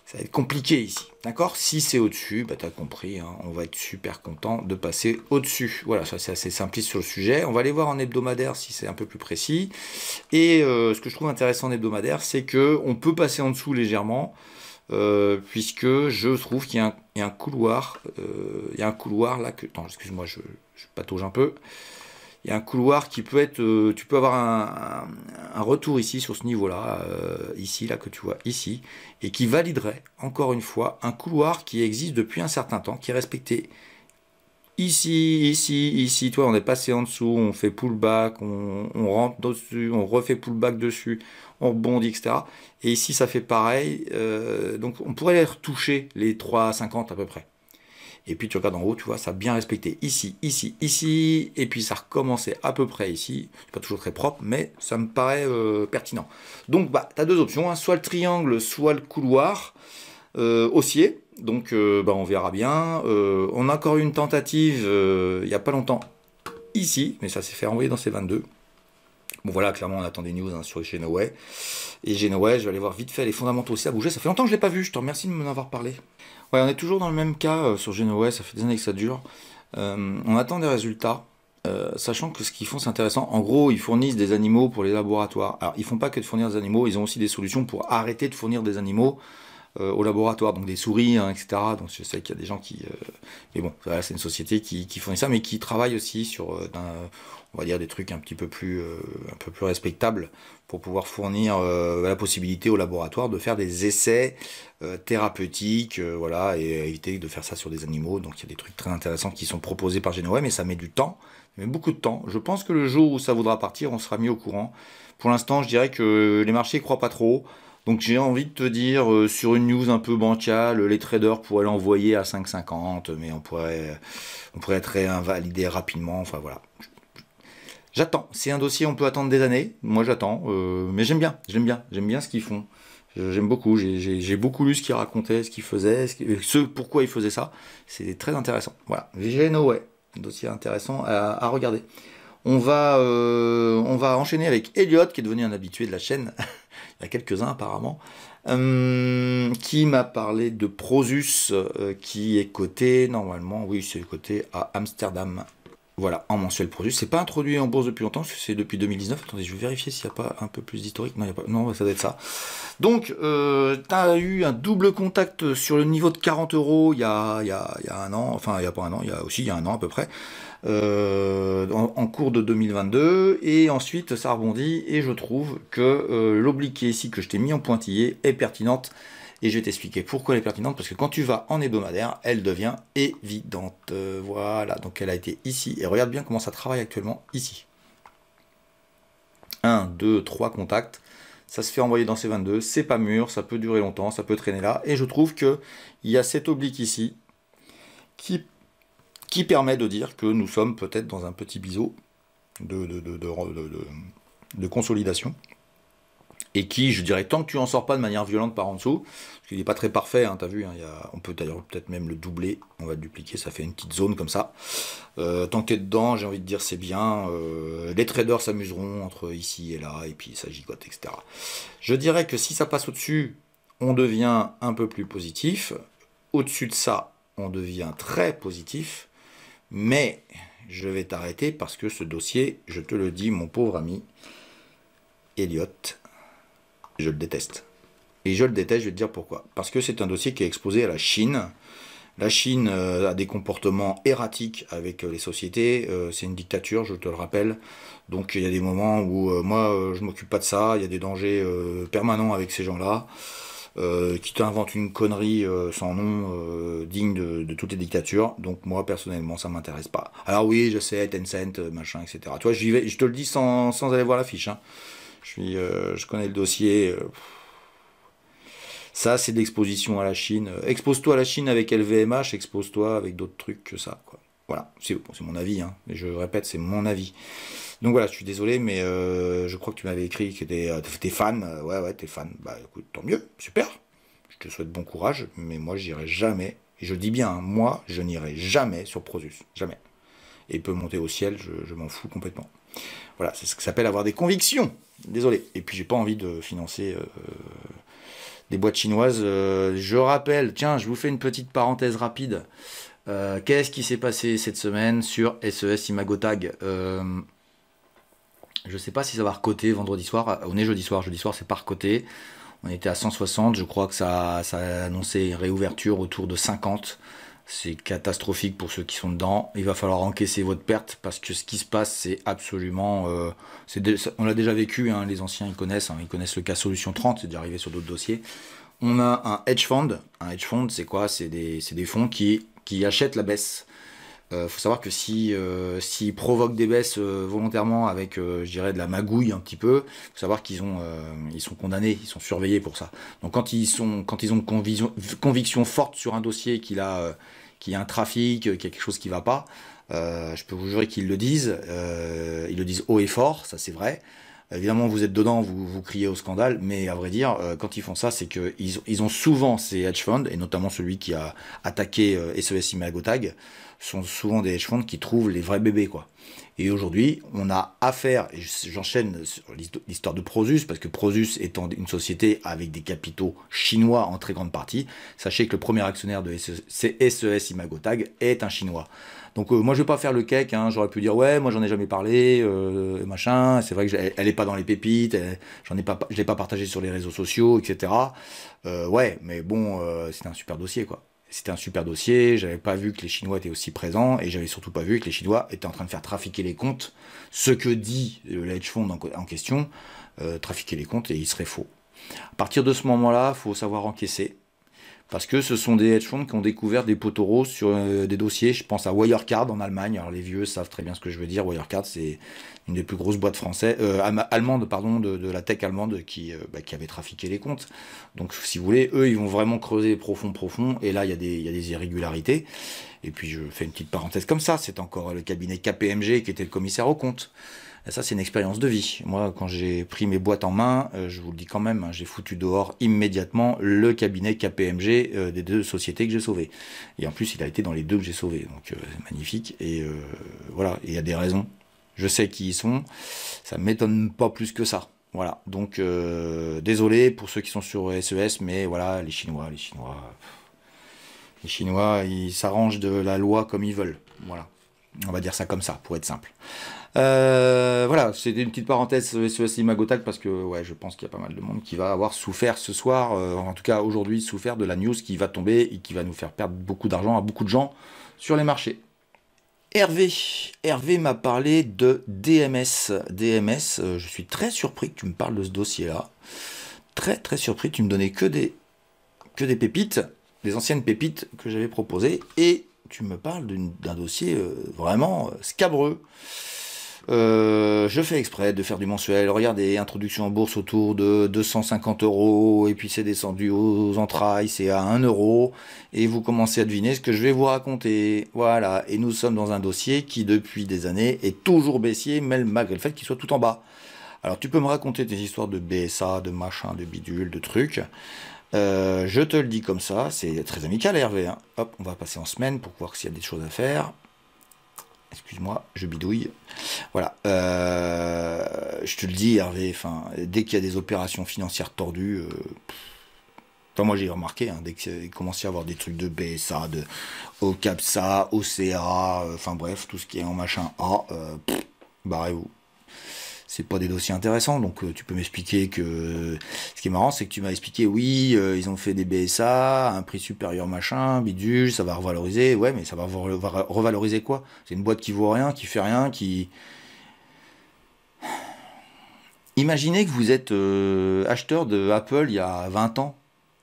ça va être compliqué ici, d'accord? Si c'est au-dessus, bah t'as compris, hein, on va être super content de passer au-dessus. Voilà, ça c'est assez simpliste sur le sujet. On va aller voir en hebdomadaire si c'est un peu plus précis. Et ce que je trouve intéressant en hebdomadaire, c'est que on peut passer en dessous légèrement, puisque je trouve qu'il y a un couloir, il y a un couloir là que, attends, excuse-moi, je patauge un peu. Il y a un couloir qui peut être, tu peux avoir un retour ici sur ce niveau-là, ici, là que tu vois ici, et qui validerait, encore une fois, un couloir qui existe depuis un certain temps, qui est respecté ici, toi on est passé en dessous, on fait pullback, on rentre dessus, on refait pullback dessus, on rebondit, etc. Et ici ça fait pareil, donc on pourrait les retoucher les 3,50 à peu près. Et puis tu regardes en haut, tu vois, ça a bien respecté ici, et puis ça recommençait à peu près ici. C'est pas toujours très propre, mais ça me paraît pertinent. Donc bah, tu as deux options, hein, soit le triangle, soit le couloir haussier. Donc bah, on verra bien. On a encore eu une tentative il n'y a pas longtemps ici, mais ça s'est fait renvoyer dans ces 22. Bon voilà, clairement on attend des news, hein, sur Genoa. Et Genoa, je vais aller voir vite fait les fondamentaux aussi à bouger. Ça fait longtemps que je ne l'ai pas vu, je te remercie de m'en avoir parlé. Ouais, on est toujours dans le même cas sur Genoa, ça fait des années que ça dure. On attend des résultats, sachant que ce qu'ils font c'est intéressant. En gros, ils fournissent des animaux pour les laboratoires. Alors ils font pas que de fournir des animaux, ils ont aussi des solutions pour arrêter de fournir des animaux au laboratoire, donc des souris, hein, etc. Donc je sais qu'il y a des gens qui... mais bon, voilà, c'est une société qui fournit ça, mais qui travaille aussi sur, on va dire, des trucs un peu plus respectables pour pouvoir fournir la possibilité au laboratoire de faire des essais thérapeutiques, voilà, et éviter de faire ça sur des animaux. Donc il y a des trucs très intéressants qui sont proposés par Genoa, mais ça met du temps, ça met beaucoup de temps. Je pense que le jour où ça voudra partir, on sera mis au courant. Pour l'instant, je dirais que les marchés ne croient pas trop. Donc j'ai envie de te dire, sur une news un peu bancale, les traders pourraient l'envoyer à 5,50, mais on pourrait être réinvalidé rapidement, enfin voilà. J'attends, c'est un dossier, on peut attendre des années, moi j'attends, mais j'aime bien ce qu'ils font. J'aime beaucoup, j'ai beaucoup lu ce qu'ils racontaient, ce qu'ils faisaient, pourquoi ils faisaient ça, c'est très intéressant. Voilà, Genoa, un dossier intéressant à regarder. On va enchaîner avec Elliot, qui est devenu un habitué de la chaîne, il y a quelques-uns apparemment, qui m'a parlé de Prosus, qui est coté, normalement, oui, c'est coté à Amsterdam. Voilà, en mensuel Prosus. C'est pas introduit en bourse depuis longtemps, c'est depuis 2019. Attendez, je vais vérifier s'il n'y a pas un peu plus d'historique. Non, il y a pas... non, ça doit être ça. Donc, tu as eu un double contact sur le niveau de 40 euros il y a un an, enfin, il n'y a pas un an, il y a un an à peu près, en cours de 2022, et ensuite ça rebondit, et je trouve que l'oblique ici que je t'ai mis en pointillé est pertinente. Et je vais t'expliquer pourquoi elle est pertinente, parce que quand tu vas en hebdomadaire, elle devient évidente. Voilà, donc elle a été ici, et regarde bien comment ça travaille actuellement ici. 1, 2, 3 contacts, ça se fait envoyer dans ces 22, c'est pas mûr, ça peut durer longtemps, ça peut traîner là, et je trouve qu'il y a cette oblique ici, qui permet de dire que nous sommes peut-être dans un petit biseau de consolidation. Et qui, je dirais, tant que tu en sors pas de manière violente par en dessous, parce qu'il n'est pas très parfait, hein, t'as vu, hein, on peut d'ailleurs peut-être même le doubler, on va le dupliquer, ça fait une petite zone comme ça. Tant que tu es dedans, j'ai envie de dire c'est bien, les traders s'amuseront entre ici et là, et puis ça gigote, etc. Je dirais que si ça passe au-dessus, on devient un peu plus positif, au-dessus de ça, on devient très positif, mais je vais t'arrêter parce que ce dossier, je te le dis, mon pauvre ami, Elliot, je le déteste. Et je le déteste, je vais te dire pourquoi. Parce que c'est un dossier qui est exposé à la Chine. La Chine a des comportements erratiques avec les sociétés. C'est une dictature, je te le rappelle. Donc il y a des moments où moi, je m'occupe pas de ça. Il y a des dangers permanents avec ces gens-là. Qui t'inventent une connerie sans nom, digne de toutes les dictatures. Donc moi, personnellement, ça m'intéresse pas. Alors oui, je sais, Tencent, machin, etc. Tu vois, j'y vais, je te le dis sans aller voir la fiche, hein. Je connais le dossier. Ça, c'est de l'exposition à la Chine. Expose-toi à la Chine avec LVMH, expose-toi avec d'autres trucs que ça, quoi. Voilà, c'est mon avis, hein. Et je répète, c'est mon avis. Donc voilà, je suis désolé, mais je crois que tu m'avais écrit que t'es fan. Ouais, t'es fan. Bah écoute, tant mieux, super. Je te souhaite bon courage, mais moi, j'irai jamais, et je dis bien, hein, moi, je n'irai jamais sur Prosus. Jamais. Et il peut monter au ciel, je m'en fous complètement. Voilà, c'est ce que ça s'appelle avoir des convictions. Désolé. Et puis j'ai pas envie de financer des boîtes chinoises. Je rappelle, tiens, je vous fais une petite parenthèse rapide. Qu'est-ce qui s'est passé cette semaine sur SES Imagotag? Je sais pas si ça va recoter vendredi soir. On est jeudi soir c'est pas recoté. On était à 160, je crois que ça a annoncé une réouverture autour de 50. C'est catastrophique pour ceux qui sont dedans. Il va falloir encaisser votre perte parce que ce qui se passe, c'est absolument... on l'a déjà vécu, hein, les anciens ils connaissent le cas Solution 30, c'est déjà arrivé sur d'autres dossiers. On a un hedge fund. Un hedge fund, c'est quoi? C'est des fonds qui achètent la baisse. Faut savoir que s'ils provoquent des baisses volontairement avec, je dirais, de la magouille un petit peu, faut savoir qu'ils sont condamnés, ils sont surveillés pour ça. Donc quand ils ont une conviction forte sur un dossier qu'il y a un trafic, qu'il y a quelque chose qui va pas, je peux vous jurer qu'ils le disent. Ils le disent haut et fort, ça c'est vrai. Évidemment, vous êtes dedans, vous criez au scandale, mais à vrai dire, quand ils font ça, c'est qu'ils ont souvent ces hedge funds, et notamment celui qui a attaqué SES Imagotag, sont souvent des hedge funds qui trouvent les vrais bébés, quoi. Et aujourd'hui, on a affaire, et j'enchaîne sur l'histoire de Prosus, parce que Prosus étant une société avec des capitaux chinois en très grande partie, sachez que le premier actionnaire de SES Imagotag est un Chinois. Donc moi je vais pas faire le cake, hein. J'aurais pu dire ouais moi j'en ai jamais parlé, machin, c'est vrai que elle est pas dans les pépites, je l'ai pas partagé sur les réseaux sociaux, etc. Ouais, mais bon, c'était un super dossier, quoi. C'était un super dossier, j'avais pas vu que les Chinois étaient aussi présents, et j'avais surtout pas vu que les Chinois étaient en train de faire trafiquer les comptes, ce que dit le hedge fund en question, trafiquer les comptes, et il serait faux. À partir de ce moment-là, il faut savoir encaisser. Parce que ce sont des hedge funds qui ont découvert des poteaux roses sur des dossiers. Je pense à Wirecard en Allemagne. Alors les vieux savent très bien ce que je veux dire. Wirecard, c'est une des plus grosses boîtes françaises, allemandes, pardon, de la tech allemande qui avait trafiqué les comptes. Donc si vous voulez, eux, ils vont vraiment creuser profond. Et là, il y a des irrégularités. Et puis je fais une petite parenthèse comme ça. C'est encore le cabinet KPMG qui était le commissaire aux comptes. Et ça, c'est une expérience de vie. Moi, quand j'ai pris mes boîtes en main, je vous le dis quand même, hein, j'ai foutu dehors immédiatement le cabinet KPMG des deux sociétés que j'ai sauvées. Et en plus, il a été dans les deux que j'ai sauvées. Donc, c'est magnifique. Et voilà, il y a des raisons. Je sais qui ils sont. Ça m'étonne pas plus que ça. Voilà. Donc, désolé pour ceux qui sont sur SES, mais voilà, les Chinois, ils s'arrangent de la loi comme ils veulent. Voilà. On va dire ça comme ça, pour être simple. Voilà, c'était une petite parenthèse SES Imagotal parce que ouais, je pense qu'il y a pas mal de monde qui va avoir souffert ce soir, en tout cas aujourd'hui, souffert de la news qui va tomber et qui va nous faire perdre beaucoup d'argent à beaucoup de gens sur les marchés. Hervé m'a parlé de DMS. DMS, je suis très surpris que tu me parles de ce dossier-là. Très très surpris, tu me donnais que des pépites, des anciennes pépites que j'avais proposées, et tu me parles d'un dossier vraiment scabreux. Je fais exprès de faire du mensuel. Regardez, introduction en bourse autour de 250 €, et puis c'est descendu aux entrailles, c'est à 1 €, et vous commencez à deviner ce que je vais vous raconter. Voilà, et nous sommes dans un dossier qui, depuis des années, est toujours baissier, même malgré le fait qu'il soit tout en bas. Alors, tu peux me raconter des histoires de BSA, de machin, de bidule, de trucs. Je te le dis comme ça, c'est très amical, Hervé. Hein. Hop, on va passer en semaine pour voir s'il y a des choses à faire. Excuse-moi, je bidouille. Voilà. Je te le dis, Hervé, dès qu'il y a des opérations financières tordues, moi j'ai remarqué, hein, dès qu'il commence à y avoir des trucs de BSA, de OCAPSA, OCA, bref, tout ce qui est en machin A, barrez-vous. C'est pas des dossiers intéressants, donc tu peux m'expliquer que... Ce qui est marrant, c'est que tu m'as expliqué, oui, ils ont fait des BSA, à un prix supérieur machin, bidule, ça va revaloriser. Ouais, mais ça va revaloriser quoi? C'est une boîte qui vaut rien, qui fait rien, qui... Imaginez que vous êtes acheteur de Apple il y a 20 ans.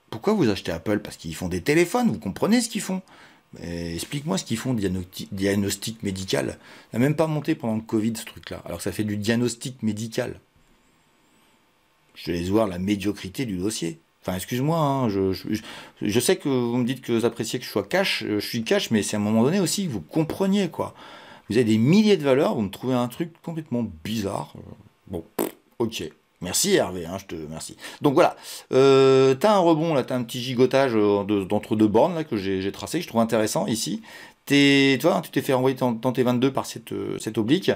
Pourquoi vous achetez Apple? Parce qu'ils font des téléphones, vous comprenez ce qu'ils font. Explique-moi ce qu'ils font, diagnostic médical. Ça n'a même pas monté pendant le Covid, ce truc-là. Alors que ça fait du diagnostic médical. Je te laisse voir la médiocrité du dossier. Enfin, excuse-moi, hein, je sais que vous me dites que vous appréciez que je sois cash. Je suis cash, mais c'est à un moment donné aussi que vous compreniez, quoi. Vous avez des milliers de valeurs, vous me trouvez un truc complètement bizarre. Bon, ok. Merci Hervé, hein, je te remercie. Donc voilà, t'as un rebond là, t'as un petit gigotage d'entre deux bornes là que j'ai tracé, que je trouve intéressant ici. Tu vois, tu t'es fait envoyer dans tes 22 par cette oblique.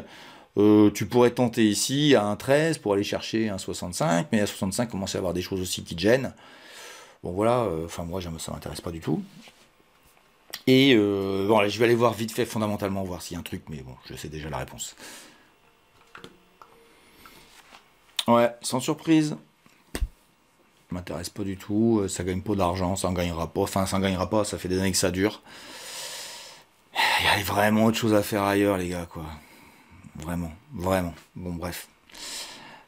Tu pourrais tenter ici à un 13 pour aller chercher un 65, mais à 65 commence à y avoir des choses aussi qui te gênent. Bon voilà, moi ça m'intéresse pas du tout. Et bon, allez, je vais aller voir vite fait fondamentalement, voir s'il y a un truc, mais bon, je sais déjà la réponse. Ouais, sans surprise. M'intéresse pas du tout, ça gagne pas d'argent, ça en gagnera pas, ça en gagnera pas, ça fait des années que ça dure. Il y a vraiment autre chose à faire ailleurs, les gars, quoi. Vraiment. Bon, bref.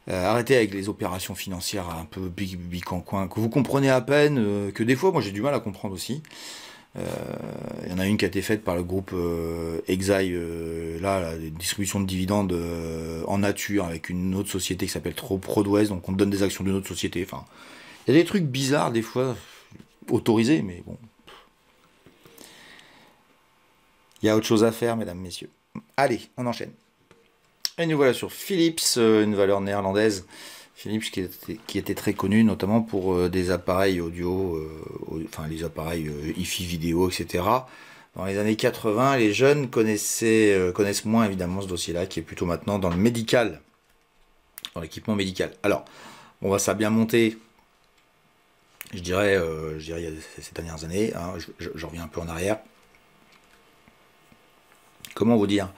Arrêtez avec les opérations financières un peu bic en coin, que vous comprenez à peine, que des fois, moi j'ai du mal à comprendre aussi. Il y en a une qui a été faite par le groupe Exai, la distribution de dividendes en nature avec une autre société qui s'appelle Prodwest, donc on te donne des actions d'une autre société. Enfin, il y a des trucs bizarres des fois, autorisés, mais bon. Il y a autre chose à faire, mesdames, messieurs. Allez, on enchaîne. Et nous voilà sur Philips, une valeur néerlandaise. Philips qui était très connu notamment pour des appareils audio, les appareils hi-fi vidéo, etc. Dans les années 80, les jeunes connaissent moins évidemment ce dossier-là, qui est plutôt maintenant dans le médical, dans l'équipement médical. Alors, bon, ça a bien monté, je dirais il y a ces dernières années, hein, je reviens un peu en arrière. Comment vous dire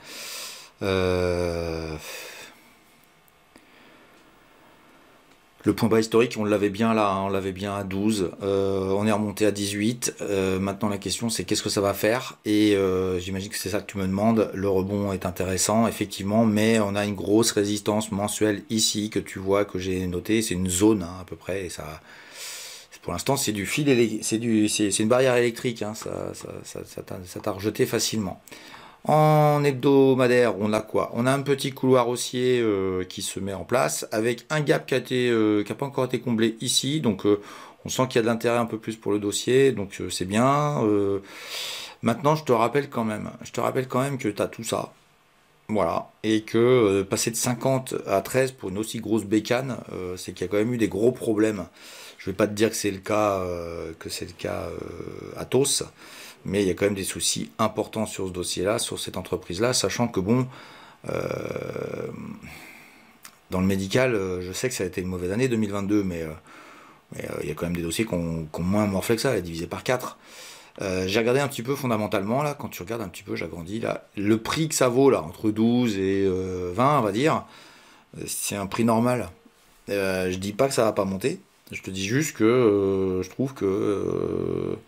le point bas historique, on l'avait bien là, hein, on l'avait bien à 12, on est remonté à 18, maintenant la question c'est qu'est-ce que ça va faire, et j'imagine que c'est ça que tu me demandes. Le rebond est intéressant, effectivement, mais on a une grosse résistance mensuelle ici, que tu vois, que j'ai noté, c'est une zone hein, à peu près, et ça, pour l'instant c'est du fil, c'est une barrière électrique, hein, ça t'a rejeté facilement. En hebdomadaire, on a quoi? On a un petit couloir haussier qui se met en place avec un gap qui a pas encore été comblé ici. Donc on sent qu'il y a de l'intérêt un peu plus pour le dossier. Donc c'est bien. Maintenant, je te rappelle quand même que tu as tout ça. Voilà. Et que passer de 50 à 13 pour une aussi grosse bécane, c'est qu'il y a quand même eu des gros problèmes. Je vais pas te dire que c'est le cas, Atos. Mais il y a quand même des soucis importants sur ce dossier-là, sur cette entreprise-là, sachant que bon, Dans le médical, je sais que ça a été une mauvaise année 2022, mais il y a quand même des dossiers qui ont moins morflé que ça, divisé par 4. J'ai regardé un petit peu fondamentalement, là, quand tu regardes un petit peu, j'agrandis, là, le prix que ça vaut, là, entre 12 et 20, on va dire, c'est un prix normal. Je dis pas que ça va pas monter, je te dis juste que je trouve que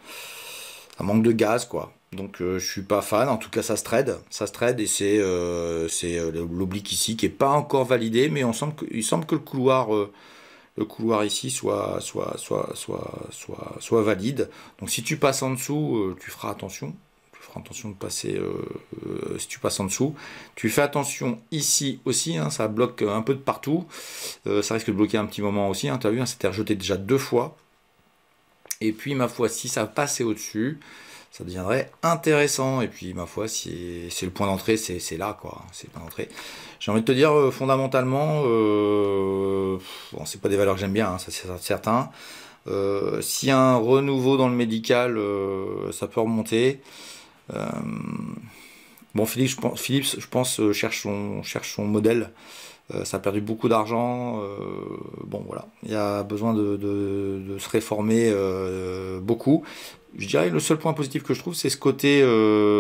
ça manque de gaz, quoi. Donc je suis pas fan, en tout cas ça se trade et c'est l'oblique ici qui est pas encore validé, mais il semble que le couloir ici soit valide. Donc si tu passes en dessous, tu feras attention. Tu feras attention de passer si tu passes en dessous. Tu fais attention ici aussi, hein, ça bloque un peu de partout. Ça risque de bloquer un petit moment aussi. Hein, tu as vu, hein, c'était rejeté déjà 2 fois. Et puis ma foi, si ça passait au-dessus, ça deviendrait intéressant. Et puis ma foi, si c'est le point d'entrée, c'est là, quoi. C'est le point d'entrée. J'ai envie de te dire, fondamentalement, bon, c'est pas des valeurs que j'aime bien, hein, ça c'est certain. S'il y a un renouveau dans le médical, ça peut remonter. Bon, Philips, je pense, cherche son modèle. Ça a perdu beaucoup d'argent. Bon, voilà. Il y a besoin de se réformer beaucoup. Je dirais le seul point positif que je trouve, c'est ce côté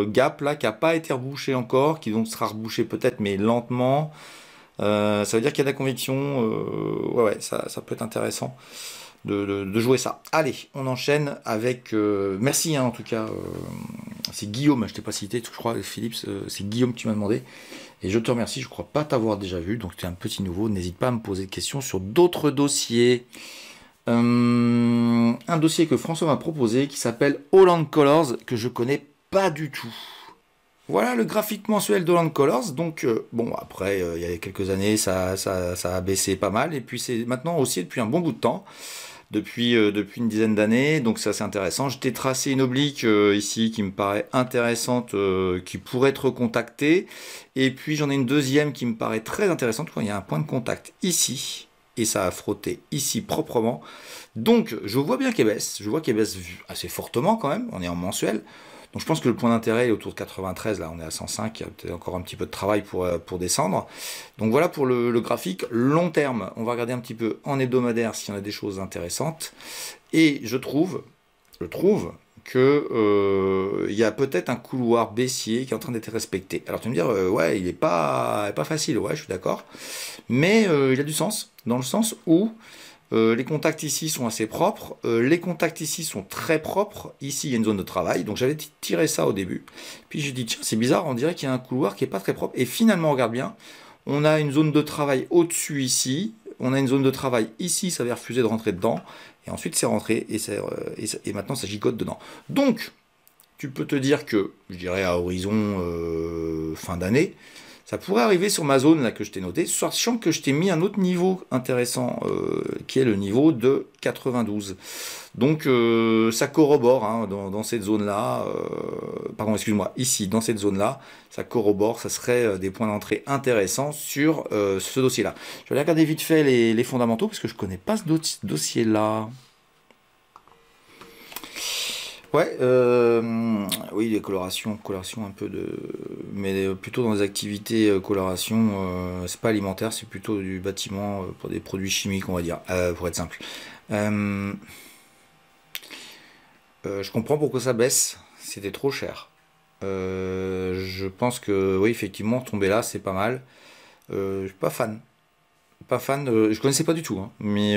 gap là qui n'a pas été rebouché encore, qui donc sera rebouché peut-être, mais lentement. Ça veut dire qu'il y a de la conviction. Ouais, ça peut être intéressant de jouer ça. Allez, on enchaîne avec. Merci, hein, en tout cas. C'est Guillaume, je t'ai pas cité, je crois, Philippe, c'est Guillaume qui m'a demandé. Et je te remercie, je ne crois pas t'avoir déjà vu, donc tu es un petit nouveau. N'hésite pas à me poser des questions sur d'autres dossiers. Un dossier que François m'a proposé qui s'appelle Holland Colors, que je connais pas du tout. Voilà le graphique mensuel d'Holland Colors. Donc, bon, après, il y a quelques années, ça a baissé pas mal. Et puis, c'est maintenant aussi depuis un bon bout de temps. Depuis une dizaine d'années, donc ça c'est intéressant. Je t'ai tracé une oblique ici qui me paraît intéressante, qui pourrait être recontactée. Et puis j'en ai une deuxième qui me paraît très intéressante quand il y a un point de contact ici. Et ça a frotté ici proprement. Donc je vois bien qu'elle baisse. Je vois qu'elle baisse assez fortement quand même. On est en mensuel. Donc je pense que le point d'intérêt est autour de 93, là on est à 105, il y a peut-être encore un petit peu de travail pour descendre. Donc voilà pour le graphique long terme. On va regarder un petit peu en hebdomadaire s'il y en a des choses intéressantes. Et je trouve que il y a peut-être un couloir baissier qui est en train d'être respecté. Alors tu vas me dire, ouais, il n'est pas facile, ouais, je suis d'accord. Mais il a du sens, dans le sens où les contacts ici sont assez propres, les contacts ici sont très propres, ici il y a une zone de travail, donc j'avais tiré ça au début, puis j'ai dit tiens c'est bizarre, on dirait qu'il y a un couloir qui n'est pas très propre, et finalement regarde bien, on a une zone de travail au-dessus ici, on a une zone de travail ici, ça avait refusé de rentrer dedans, et ensuite c'est rentré, et maintenant ça gigote dedans. Donc, tu peux te dire que, je dirais à horizon fin d'année, ça pourrait arriver sur ma zone là que je t'ai noté, sachant que je t'ai mis un autre niveau intéressant qui est le niveau de 92. Donc ça corrobore hein, dans cette zone-là, pardon, excuse-moi, ici, dans cette zone-là, ça corrobore, ça serait des points d'entrée intéressants sur ce dossier-là. Je vais aller regarder vite fait les fondamentaux parce que je connais pas ce dossier-là. Ouais, oui, les colorations un peu de, mais plutôt dans les activités coloration, c'est pas alimentaire, c'est plutôt du bâtiment pour des produits chimiques, on va dire, pour être simple. Je comprends pourquoi ça baisse, c'était trop cher. Je pense que oui, effectivement, tomber là, c'est pas mal. Je suis pas fan. Pas fan, je connaissais pas du tout, hein, mais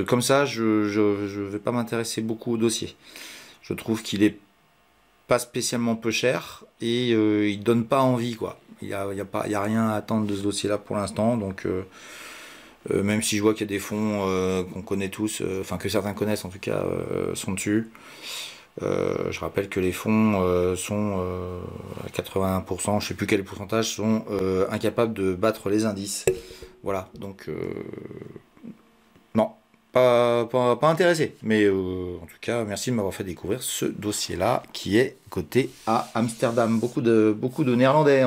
comme ça, je vais pas m'intéresser beaucoup au dossier. Je trouve qu'il est pas spécialement peu cher et il donne pas envie quoi. Il y a rien à attendre de ce dossier-là pour l'instant. Donc même si je vois qu'il y a des fonds qu'on connaît tous, enfin que certains connaissent en tout cas, sont dessus. Je rappelle que les fonds sont à 81%, je sais plus quel pourcentage, sont incapables de battre les indices. Voilà, donc non. Pas intéressé, mais en tout cas, merci de m'avoir fait découvrir ce dossier-là qui est coté à Amsterdam. Beaucoup de néerlandais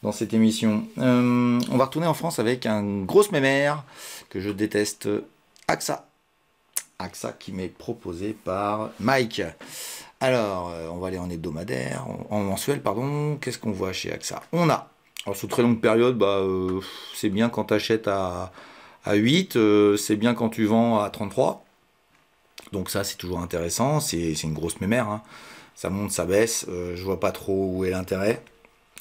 dans cette émission. On va retourner en France avec un gros mémère que je déteste, AXA. AXA qui m'est proposé par Mike. Alors, on va aller en hebdomadaire, en mensuel, pardon. Qu'est-ce qu'on voit chez AXA? On a Alors sur très longue période, c'est bien quand tu achètes à 8, c'est bien quand tu vends à 33. Donc ça, c'est toujours intéressant, c'est une grosse mémère, hein. Ça monte, ça baisse, je vois pas trop où est l'intérêt.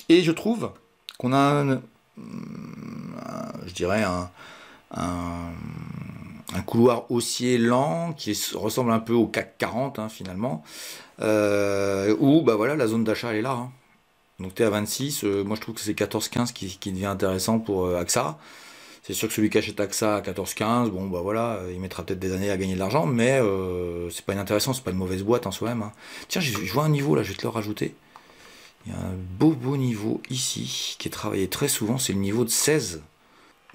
Et je trouve qu'on a je dirais un, un couloir haussier lent qui ressemble un peu au CAC 40, hein, finalement, où bah voilà, la zone d'achat elle est là, hein. Donc tu es à 26, moi je trouve que c'est 14-15 qui devient intéressant pour AXA. C'est sûr que celui qui achète AXA à 14-15, bon bah voilà, il mettra peut-être des années à gagner de l'argent, mais c'est pas inintéressant, c'est pas une mauvaise boîte en soi-même, hein. Tiens, je vois un niveau là, je vais te le rajouter. Il y a un beau niveau ici qui est travaillé très souvent, c'est le niveau de 16.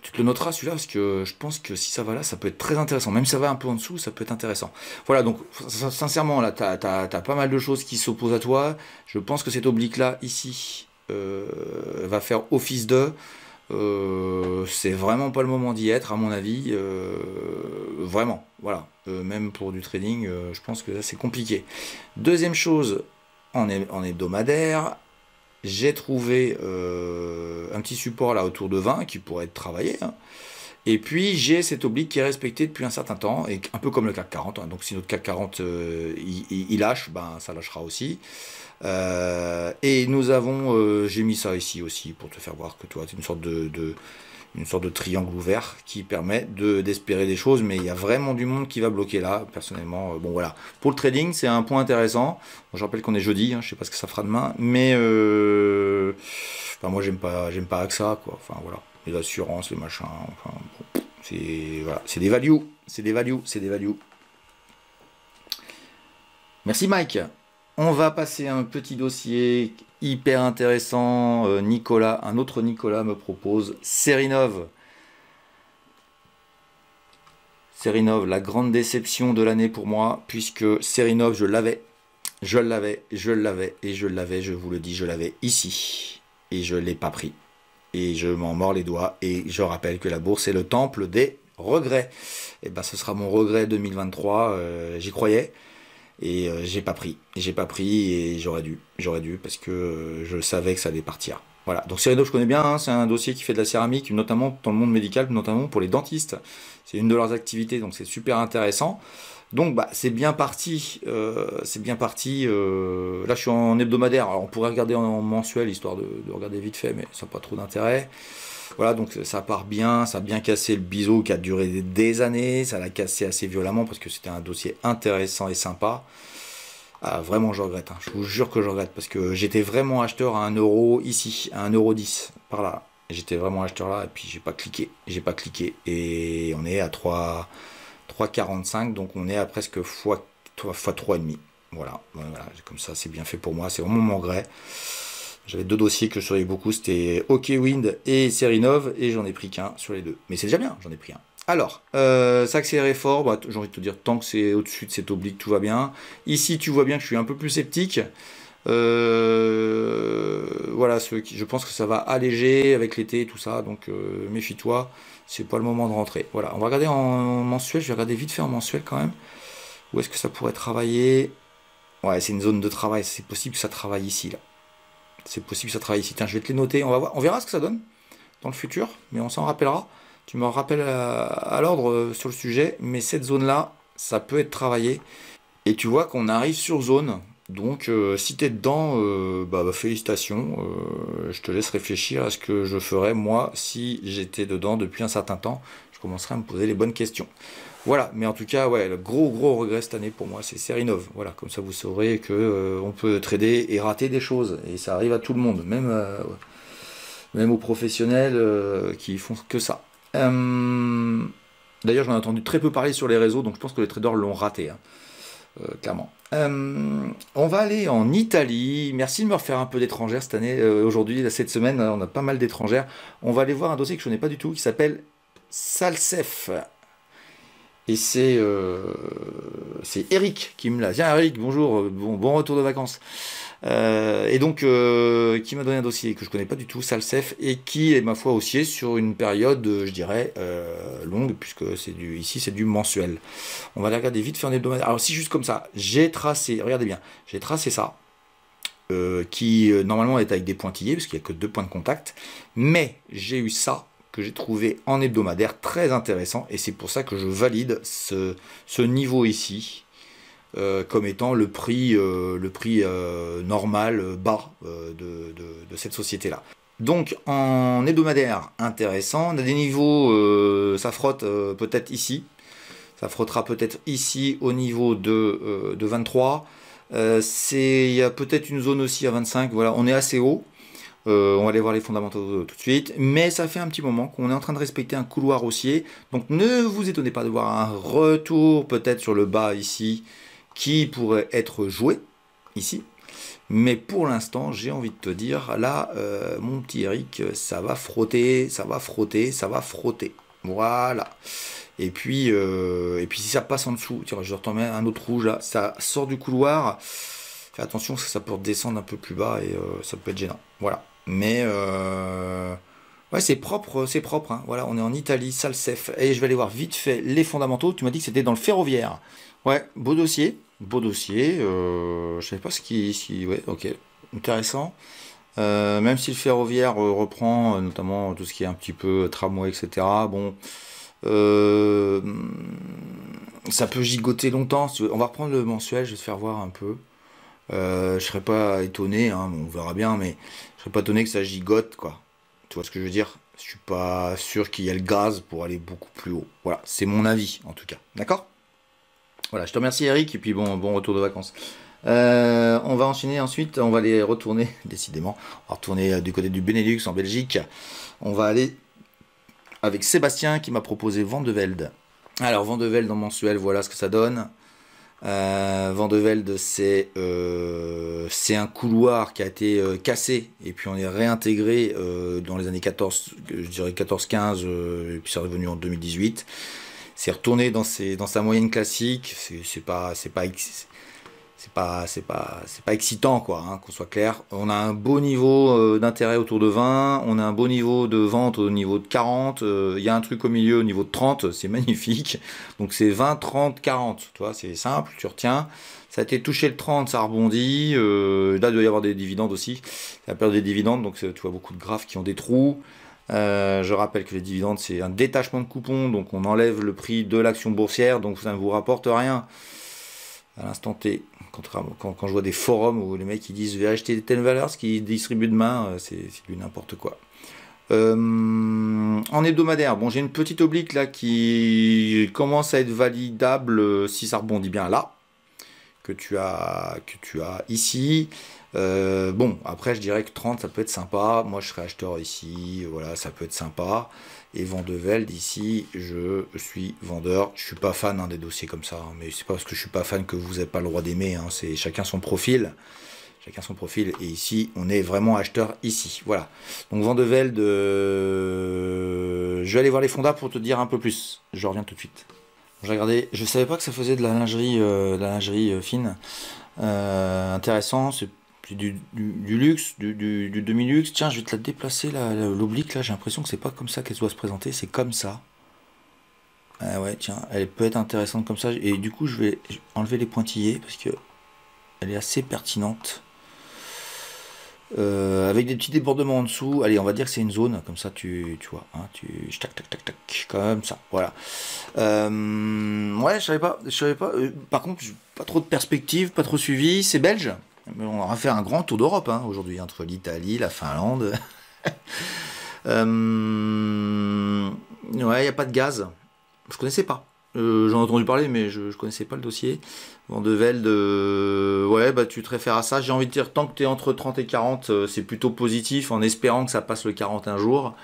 Tu te le noteras celui-là parce que je pense que si ça va là, ça peut être très intéressant. Même si ça va un peu en dessous, ça peut être intéressant. Voilà, donc sincèrement, là, t'as pas mal de choses qui s'opposent à toi. Je pense que cet oblique-là, ici, va faire office de. C'est vraiment pas le moment d'y être, à mon avis. Vraiment, voilà. Même pour du trading, je pense que là, c'est compliqué. Deuxième chose, en hebdomadaire, j'ai trouvé un petit support là autour de 20 qui pourrait être travaillé, hein. Et puis j'ai cet oblique qui est respecté depuis un certain temps, et un peu comme le CAC 40, hein. Donc si notre CAC 40 il lâche, ben ça lâchera aussi. Et nous avons, j'ai mis ça ici aussi pour te faire voir que toi, c'est une sorte de triangle ouvert qui permet d'espérer des choses, mais il y a vraiment du monde qui va bloquer là, personnellement. Bon voilà, pour le trading, c'est un point intéressant. Bon, je rappelle qu'on est jeudi, hein, je sais pas ce que ça fera demain, mais enfin, moi j'aime pas AXA, quoi. Enfin voilà, les assurances, les machins, enfin bon, c'est voilà, c'est des values, c'est des values, c'est des values. Merci Mike. On va passer à un petit dossier hyper intéressant. Nicolas, un autre Nicolas me propose Serinov. Serinov, la grande déception de l'année pour moi, puisque Serinov, je l'avais, je l'avais, je l'avais, et je l'avais, je vous le dis, je l'avais ici. Et je ne l'ai pas pris. Et je m'en mords les doigts. Et je rappelle que la bourse est le temple des regrets. Et ben ce sera mon regret 2023, j'y croyais. Et j'ai pas pris et j'aurais dû parce que je savais que ça allait partir. Voilà, donc Cyrano je connais bien, hein, c'est un dossier qui fait de la céramique, notamment dans le monde médical, notamment pour les dentistes. C'est une de leurs activités, donc c'est super intéressant. Donc bah c'est bien parti, c'est bien parti. Là je suis en hebdomadaire, alors on pourrait regarder en mensuel histoire de regarder vite fait, mais ça n'a pas trop d'intérêt. Voilà, donc ça part bien, ça a bien cassé le biseau qui a duré des années, ça l'a cassé assez violemment parce que c'était un dossier intéressant et sympa. Ah, vraiment, je regrette, hein. Je vous jure que je regrette parce que j'étais vraiment acheteur à 1 € ici, à 1,10 € par là. J'étais vraiment acheteur là et puis j'ai pas cliqué et on est à 3,45, donc on est à presque fois 3,5. Voilà, voilà, comme ça c'est bien fait pour moi, c'est vraiment mon regret. J'avais deux dossiers que je surveillais beaucoup, c'était OKWind et Serinov, et j'en ai pris qu'un sur les deux. Mais c'est déjà bien, j'en ai pris un. Alors, ça accélère fort, bah, j'ai envie de te dire, tant que c'est au-dessus de cet oblique, tout va bien. Ici, tu vois bien que je suis un peu plus sceptique. Voilà, je pense que ça va alléger avec l'été et tout ça, donc méfie-toi, c'est pas le moment de rentrer. Voilà, on va regarder en mensuel, je vais regarder vite fait en mensuel quand même. Où est-ce que ça pourrait travailler? Ouais, c'est une zone de travail, c'est possible que ça travaille ici, là. C'est possible que ça travaille ici. Tiens, je vais te les noter. On va voir, on verra ce que ça donne dans le futur, mais on s'en rappellera. Tu me rappelles à l'ordre sur le sujet, mais cette zone-là, ça peut être travaillé. Et tu vois qu'on arrive sur zone. Donc, si tu es dedans, félicitations. Je te laisse réfléchir à ce que je ferais, moi, si j'étais dedans depuis un certain temps. Je commencerai à me poser les bonnes questions. Voilà, mais en tout cas, ouais, le gros regret cette année pour moi, c'est Serinov. Voilà, comme ça vous saurez que on peut trader et rater des choses. Et ça arrive à tout le monde, même aux professionnels qui font que ça. D'ailleurs, j'en ai entendu très peu parler sur les réseaux, donc je pense que les traders l'ont raté, hein, clairement. On va aller en Italie. Merci de me refaire un peu d'étrangères cette année. Aujourd'hui, cette semaine, on a pas mal d'étrangères. On va aller voir un dossier que je connais pas du tout, qui s'appelle Salsef. Et c'est Eric qui me l'a. Tiens Eric, bonjour, bon retour de vacances. Et donc qui m'a donné un dossier que je connais pas du tout, Salsef, et qui est ma foi haussier sur une période, je dirais, longue, puisque ici c'est du mensuel. On va aller regarder vite faire un hebdomadaire. Alors si juste comme ça, j'ai tracé, regardez bien, j'ai tracé ça. qui normalement est avec des pointillés, parce qu'il n'y a que 2 points de contact, mais j'ai eu ça, que j'ai trouvé en hebdomadaire très intéressant, et c'est pour ça que je valide ce niveau ici, comme étant le prix normal, bas de cette société-là. Donc en hebdomadaire, intéressant, on a des niveaux, ça frotte peut-être ici, ça frottera peut-être ici au niveau de 23, il y a peut-être une zone aussi à 25, voilà, on est assez haut. On va aller voir les fondamentaux tout de suite, mais ça fait un petit moment qu'on est en train de respecter un couloir haussier, donc ne vous étonnez pas de voir un retour peut-être sur le bas ici, qui pourrait être joué ici, mais pour l'instant j'ai envie de te dire, là mon petit Eric, ça va frotter, ça va frotter, ça va frotter, voilà. Et puis si ça passe en dessous, tiens, je retombe un autre rouge là, ça sort du couloir, fais attention parce que ça peut redescendre un peu plus bas et ça peut être gênant, voilà. Mais ouais, c'est propre, hein. Voilà, on est en Italie, Salsef. Et je vais aller voir vite fait les fondamentaux. Tu m'as dit que c'était dans le ferroviaire. Ouais, beau dossier. Beau dossier. Je savais pas ce qui. Ouais, ok. Intéressant. Même si le ferroviaire reprend notamment tout ce qui est un petit peu tramway, etc. Bon. Ça peut gigoter longtemps. On va reprendre le mensuel, je vais te faire voir un peu. Je serais pas étonné, hein, on verra bien, mais je serais pas étonné que ça gigote, quoi. Tu vois ce que je veux dire? Je suis pas sûr qu'il y ait le gaz pour aller beaucoup plus haut. Voilà, c'est mon avis, en tout cas. D'accord? Voilà, je te remercie Eric, et puis bon retour de vacances. On va enchaîner ensuite, on va aller retourner, décidément, on va retourner du côté du Benelux, en Belgique. On va aller avec Sébastien qui m'a proposé Vandevelde. Alors, Vandevelde en mensuel, voilà ce que ça donne. Vandevelde, c'est un couloir qui a été cassé et puis on est réintégré dans les années 14, je dirais 14-15, et puis c'est revenu en 2018. C'est retourné dans sa moyenne classique. C'est pas excitant, quoi, hein, qu'on soit clair. On a un beau niveau d'intérêt autour de 20, on a un beau niveau de vente au niveau de 40, il y a un truc au milieu au niveau de 30, c'est magnifique. Donc c'est 20, 30, 40, tu vois, c'est simple, tu retiens. Ça a été touché le 30, ça rebondit. Là, il doit y avoir des dividendes aussi. Ça a perdu des dividendes, donc tu vois beaucoup de graphes qui ont des trous. Je rappelle que les dividendes, c'est un détachement de coupons, donc on enlève le prix de l'action boursière, donc ça ne vous rapporte rien à l'instant T. Quand je vois des forums où les mecs ils disent je vais acheter telle valeur, ce qu'ils distribuent demain, c'est du n'importe quoi. En hebdomadaire, bon, j'ai une petite oblique là qui commence à être validable si ça rebondit bien là, que tu as ici. Bon, après je dirais que 30 ça peut être sympa, moi je serais acheteur ici, voilà, ça peut être sympa. Et Vandevelde ici, je suis vendeur. Je suis pas fan, hein, des dossiers comme ça, hein, mais c'est pas parce que je suis pas fan que vous n'avez pas le droit d'aimer, hein, c'est chacun son profil. Chacun son profil, et ici on est vraiment acheteur ici, voilà. Donc Vandevelde, je vais aller voir les fondas pour te dire un peu plus. Je reviens tout de suite. J'ai regardé, je savais pas que ça faisait de la lingerie fine. Intéressant, c'est du luxe, du demi-luxe. Tiens, je vais te la déplacer, l'oblique, là, j'ai l'impression que c'est pas comme ça qu'elle doit se présenter, c'est comme ça. Ah ouais, tiens, elle peut être intéressante comme ça, et du coup, je vais enlever les pointillés, parce que elle est assez pertinente. Avec des petits débordements en dessous. Allez, on va dire que c'est une zone, comme ça, tu vois, hein, tac, tac, tac, tac, comme ça, voilà. Ouais, je savais pas, par contre, pas trop de perspectives, pas trop suivi, c'est belge. On va faire un grand tour d'Europe, hein, aujourd'hui, entre l'Italie, la Finlande. Ouais, il n'y a pas de gaz. Je connaissais pas. J'en ai entendu parler, mais je connaissais pas le dossier. Vandevelde, ouais, bah tu te réfères à ça. J'ai envie de dire, tant que tu es entre 30 et 40, c'est plutôt positif, en espérant que ça passe le 40 un jour.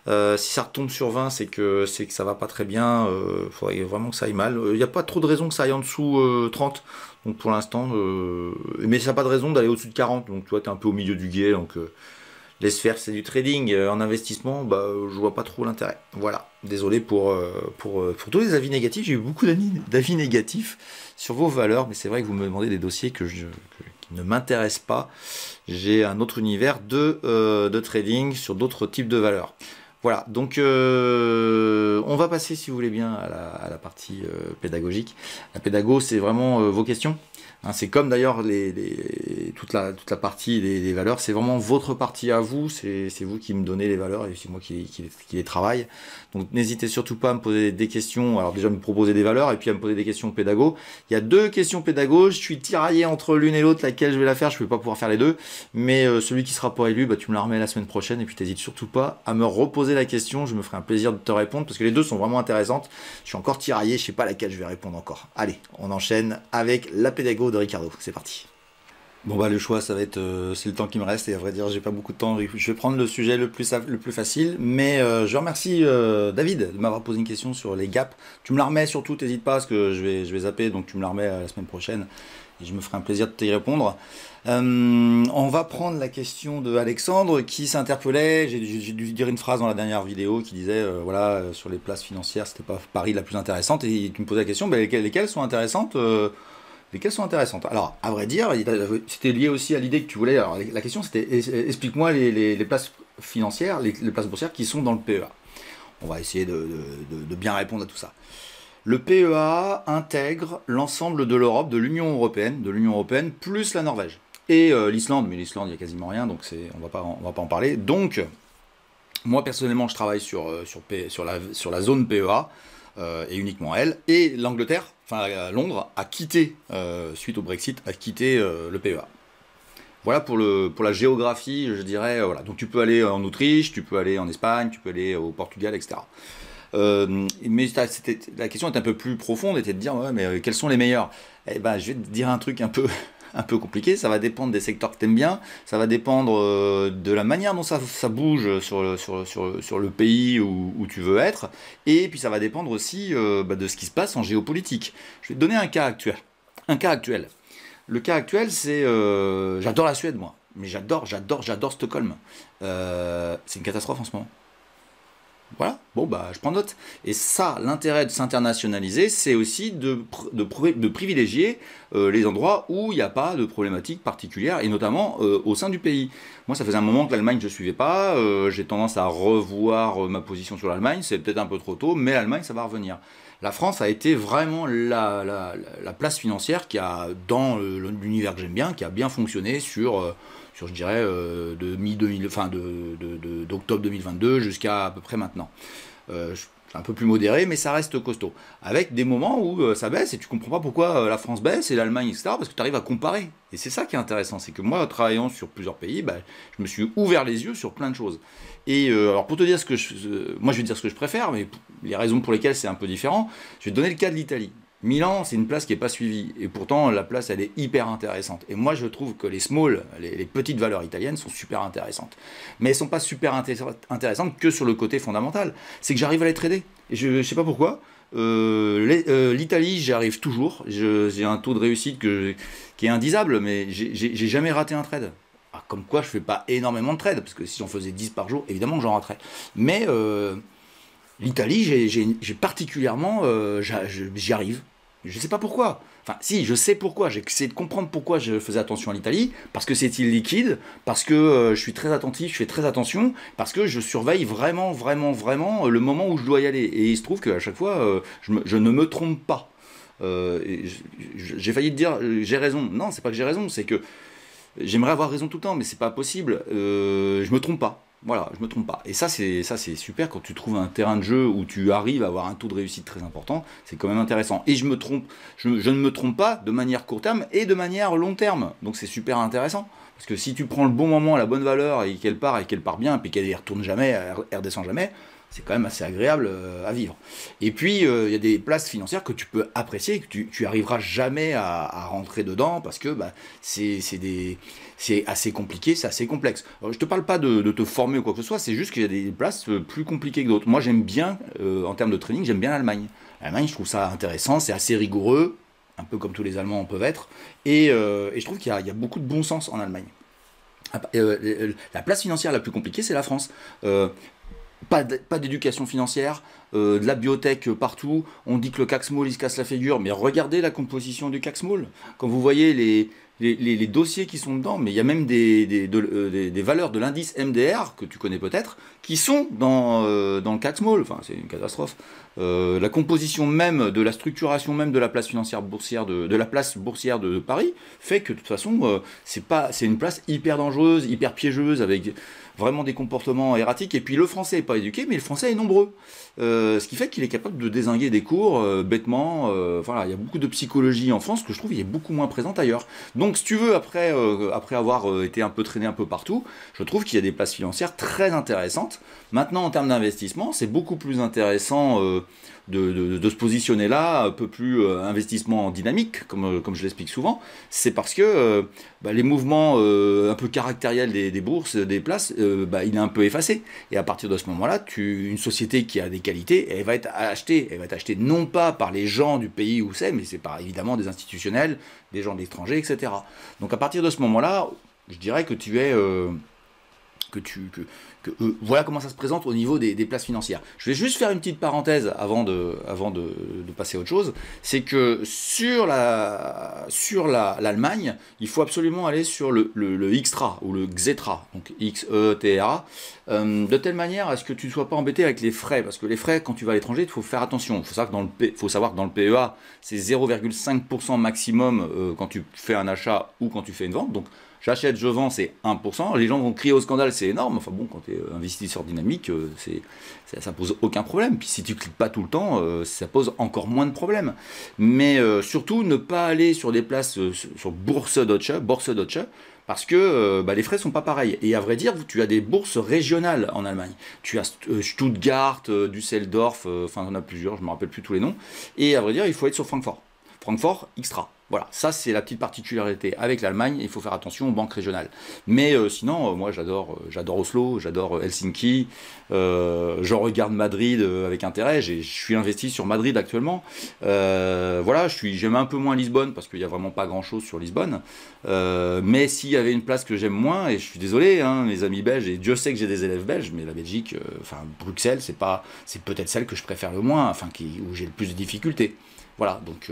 Si ça retombe sur 20, c'est que ça va pas très bien. Faudrait vraiment que ça aille mal. Il n'y a pas trop de raison que ça aille en dessous 30. Donc pour l'instant, mais ça n'a pas de raison d'aller au-dessus de 40. Donc tu vois, tu es un peu au milieu du guet. Donc laisse faire, c'est du trading. En investissement, bah, je vois pas trop l'intérêt. Voilà. Désolé pour tous les avis négatifs. J'ai eu beaucoup d'avis négatifs sur vos valeurs, mais c'est vrai que vous me demandez des dossiers qui ne m'intéressent pas. J'ai un autre univers de trading sur d'autres types de valeurs. Voilà, donc on va passer, si vous voulez bien, à la partie pédagogique. La pédago, c'est vraiment vos questions. Hein, c'est comme d'ailleurs toute la partie des valeurs, c'est vraiment votre partie à vous, c'est vous qui me donnez les valeurs et c'est moi qui les travaille. Donc n'hésitez surtout pas à me poser des questions, alors déjà me proposer des valeurs et puis à me poser des questions pédago. Il y a 2 questions pédago, je suis tiraillé entre l'une et l'autre, laquelle je vais la faire, je ne vais pas pouvoir faire les deux, mais celui qui sera pas élu, bah, tu me la remets la semaine prochaine et puis t'hésites surtout pas à me reposer la question, je me ferai un plaisir de te répondre parce que les deux sont vraiment intéressantes. Je suis encore tiraillé, je sais pas laquelle je vais répondre encore. Allez, on enchaîne avec la pédago de Ricardo, c'est parti. Bon bah le choix ça va être c'est le temps qui me reste et à vrai dire j'ai pas beaucoup de temps, je vais prendre le sujet le plus facile mais je remercie David de m'avoir posé une question sur les gaps. Tu me la remets surtout, t'hésites pas parce que je vais zapper donc tu me la remets la semaine prochaine et je me ferai un plaisir de t'y répondre. On va prendre la question de Alexandre qui s'interpellait, j'ai dû dire une phrase dans la dernière vidéo qui disait voilà sur les places financières c'était pas Paris la plus intéressante et tu me posais la question bah, lesquelles sont intéressantes lesquelles sont intéressantes. Alors, à vrai dire, c'était lié aussi à l'idée que tu voulais. Alors, la question c'était explique-moi les places financières, les places boursières qui sont dans le PEA. On va essayer de bien répondre à tout ça. Le PEA intègre l'ensemble de l'Europe, de l'Union européenne, plus la Norvège. Et l'Islande, mais l'Islande, il n'y a quasiment rien, donc on va pas en parler. Donc, moi personnellement, je travaille sur la zone PEA, et uniquement elle. Et l'Angleterre, enfin Londres, a quitté, suite au Brexit, a quitté le PEA. Voilà pour la géographie, je dirais. Voilà. Donc tu peux aller en Autriche, tu peux aller en Espagne, tu peux aller au Portugal, etc. Mais la question est un peu plus profonde, était de dire ouais, mais quels sont les meilleurs? Eh ben, je vais te dire un truc un peu compliqué, ça va dépendre des secteurs que tu aimes bien, ça va dépendre de la manière dont ça bouge sur le pays où tu veux être, et puis ça va dépendre aussi de ce qui se passe en géopolitique. Je vais te donner un cas actuel. Le cas actuel, c'est... j'adore la Suède, moi, mais j'adore Stockholm. C'est une catastrophe en ce moment. Voilà, bon bah je prends note. Et ça, l'intérêt de s'internationaliser, c'est aussi de privilégier les endroits où il n'y a pas de problématiques particulières, et notamment au sein du pays. Moi, ça faisait un moment que l'Allemagne je ne suivais pas, j'ai tendance à revoir ma position sur l'Allemagne, c'est peut-être un peu trop tôt, mais l'Allemagne, ça va revenir. La France a été vraiment la place financière qui a, dans l'univers que j'aime bien, qui a bien fonctionné sur je dirais, d'octobre 2022 jusqu'à à peu près maintenant. C'est un peu plus modéré, mais ça reste costaud. Avec des moments où ça baisse et tu comprends pas pourquoi la France baisse et l'Allemagne, etc. Parce que tu arrives à comparer. Et c'est ça qui est intéressant, c'est que moi, travaillant sur plusieurs pays, bah, je me suis ouvert les yeux sur plein de choses. Et alors pour te dire moi je vais te dire ce que je préfère, mais les raisons pour lesquelles c'est un peu différent, je vais te donner le cas de l'Italie. Milan, c'est une place qui n'est pas suivie. Et pourtant, la place, elle est hyper intéressante. Et moi, je trouve que les small, les petites valeurs italiennes sont super intéressantes. Mais elles ne sont pas super intéressantes que sur le côté fondamental. C'est que j'arrive à les trader. Et je ne sais pas pourquoi. L'Italie, j'y arrive toujours. J'ai un taux de réussite qui est indisable, mais j'ai jamais raté un trade. Ah, comme quoi, je ne fais pas énormément de trades. Parce que si j'en faisais 10 par jour, évidemment que j'en raterais. Mais... l'Italie, j'ai particulièrement, j'y arrive. Je ne sais pas pourquoi. Enfin, si, je sais pourquoi. J'ai essayé de comprendre pourquoi je faisais attention à l'Italie. Parce que c'est illiquide, parce que je suis très attentif, je fais très attention, parce que je surveille vraiment, vraiment, vraiment le moment où je dois y aller. Et il se trouve qu'à chaque fois, je ne me trompe pas. J'ai failli te dire, j'ai raison. Non, c'est pas que j'ai raison, c'est que j'aimerais avoir raison tout le temps, mais c'est pas possible. Je me trompe pas. Voilà, je me trompe pas. Et ça c'est super quand tu trouves un terrain de jeu où tu arrives à avoir un taux de réussite très important, c'est quand même intéressant. Et je ne me trompe pas de manière court terme et de manière long terme. Donc c'est super intéressant. Parce que si tu prends le bon moment, la bonne valeur, et qu'elle part bien, et puis qu'elle ne retourne jamais, elle redescend jamais, c'est quand même assez agréable à vivre. Et puis, il y a des places financières que tu peux apprécier, que tu arriveras jamais à rentrer dedans, parce que bah, c'est assez compliqué, c'est assez complexe. Alors, je te parle pas de te former ou quoi que ce soit, c'est juste qu'il y a des places plus compliquées que d'autres. Moi, j'aime bien, en termes de training, j'aime bien l'Allemagne. L'Allemagne, je trouve ça intéressant, c'est assez rigoureux, un peu comme tous les Allemands en peuvent être, et je trouve qu'il y a beaucoup de bon sens en Allemagne. La place financière la plus compliquée, c'est la France. Pas d'éducation financière, de la biotech partout. On dit que le CAC Small il se casse la figure, mais regardez la composition du CAC Small. Quand vous voyez les dossiers qui sont dedans, mais il y a même des valeurs de l'indice MDR, que tu connais peut-être, qui sont dans le CAC Small. Enfin, c'est une catastrophe. La composition même de la structuration même de la place financière boursière de la place boursière de Paris fait que de toute façon, c'est une place hyper dangereuse, hyper piégeuse, avec vraiment des comportements erratiques. Et puis le français n'est pas éduqué, mais le français est nombreux. Ce qui fait qu'il est capable de dézinguer des cours bêtement. Voilà, il y a beaucoup de psychologie en France que je trouve il est beaucoup moins présente ailleurs. Donc si tu veux, après avoir été un peu traîné un peu partout, je trouve qu'il y a des places financières très intéressantes. Maintenant, en termes d'investissement, c'est beaucoup plus intéressant de se positionner là, un peu plus investissement dynamique, comme je l'explique souvent. C'est parce que les mouvements un peu caractériels des bourses, des places, il est un peu effacé. Et à partir de ce moment-là, une société qui a des qualités, elle va être achetée. Elle va être achetée non pas par les gens du pays où c'est, mais c'est par évidemment des institutionnels, des gens de l'étranger, etc. Donc à partir de ce moment-là, je dirais que tu es... voilà comment ça se présente au niveau des places financières. Je vais juste faire une petite parenthèse avant de passer à autre chose. C'est que sur l'Allemagne, il faut absolument aller sur le Xtra ou le Xetra, donc Xetra, de telle manière à ce que tu ne sois pas embêté avec les frais. Parce que les frais, quand tu vas à l'étranger, il faut faire attention. Il faut savoir que dans le PEA, c'est 0,5% maximum quand tu fais un achat ou quand tu fais une vente. Donc j'achète, je vends, c'est 1%. Les gens vont crier au scandale, c'est énorme. Enfin bon, quand tu es investisseur dynamique, ça pose aucun problème. Puis si tu cliques pas tout le temps, ça pose encore moins de problèmes. Mais surtout, ne pas aller sur des places sur Bourse Deutsche, parce que les frais sont pas pareils. Et à vrai dire, tu as des bourses régionales en Allemagne. Tu as Stuttgart, Düsseldorf, enfin on a plusieurs, je me rappelle plus tous les noms. Et à vrai dire, il faut être sur Francfort. Francfort Xtra. Voilà, ça c'est la petite particularité avec l'Allemagne, il faut faire attention aux banques régionales. Mais sinon, moi j'adore Oslo, j'adore Helsinki, je regarde Madrid avec intérêt, je suis investi sur Madrid actuellement. Voilà, j'aime un peu moins Lisbonne parce qu'il n'y a vraiment pas grand chose sur Lisbonne. Mais s'il y avait une place que j'aime moins, et je suis désolé, hein, mes amis belges, et Dieu sait que j'ai des élèves belges, mais la Belgique, Bruxelles, c'est peut-être celle que je préfère le moins, où j'ai le plus de difficultés. Voilà, donc,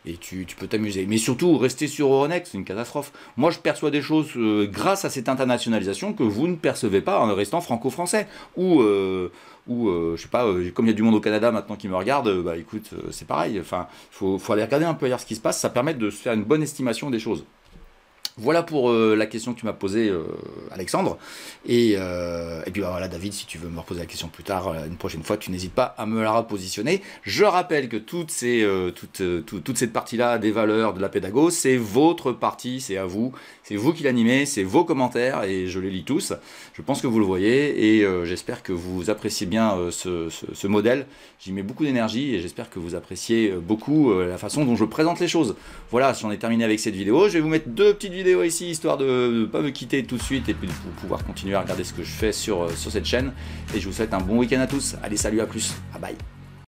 et tu peux t'amuser. Mais surtout, rester sur Euronext, c'est une catastrophe. Moi, je perçois des choses grâce à cette internationalisation que vous ne percevez pas en restant franco-français. Je sais pas, comme il y a du monde au Canada maintenant qui me regarde, écoute, c'est pareil. Enfin, faut aller regarder un peu ailleurs ce qui se passe. Ça permet de se faire une bonne estimation des choses. Voilà pour la question que tu m'as posée, Alexandre. Et puis voilà, David, si tu veux me reposer la question plus tard, une prochaine fois, tu n'hésites pas à me la repositionner. Je rappelle que toute cette partie-là des valeurs de la pédago, c'est votre partie, c'est à vous. C'est vous qui l'animez, c'est vos commentaires, et je les lis tous. Je pense que vous le voyez, et j'espère que vous appréciez bien ce modèle. J'y mets beaucoup d'énergie, et j'espère que vous appréciez beaucoup la façon dont je présente les choses. Voilà, j'en ai terminé avec cette vidéo. Je vais vous mettre deux petites vidéos ici, histoire de ne pas me quitter tout de suite, et puis de pouvoir continuer à regarder ce que je fais sur cette chaîne. Et je vous souhaite un bon week-end à tous. Allez, salut, à plus. Bye bye.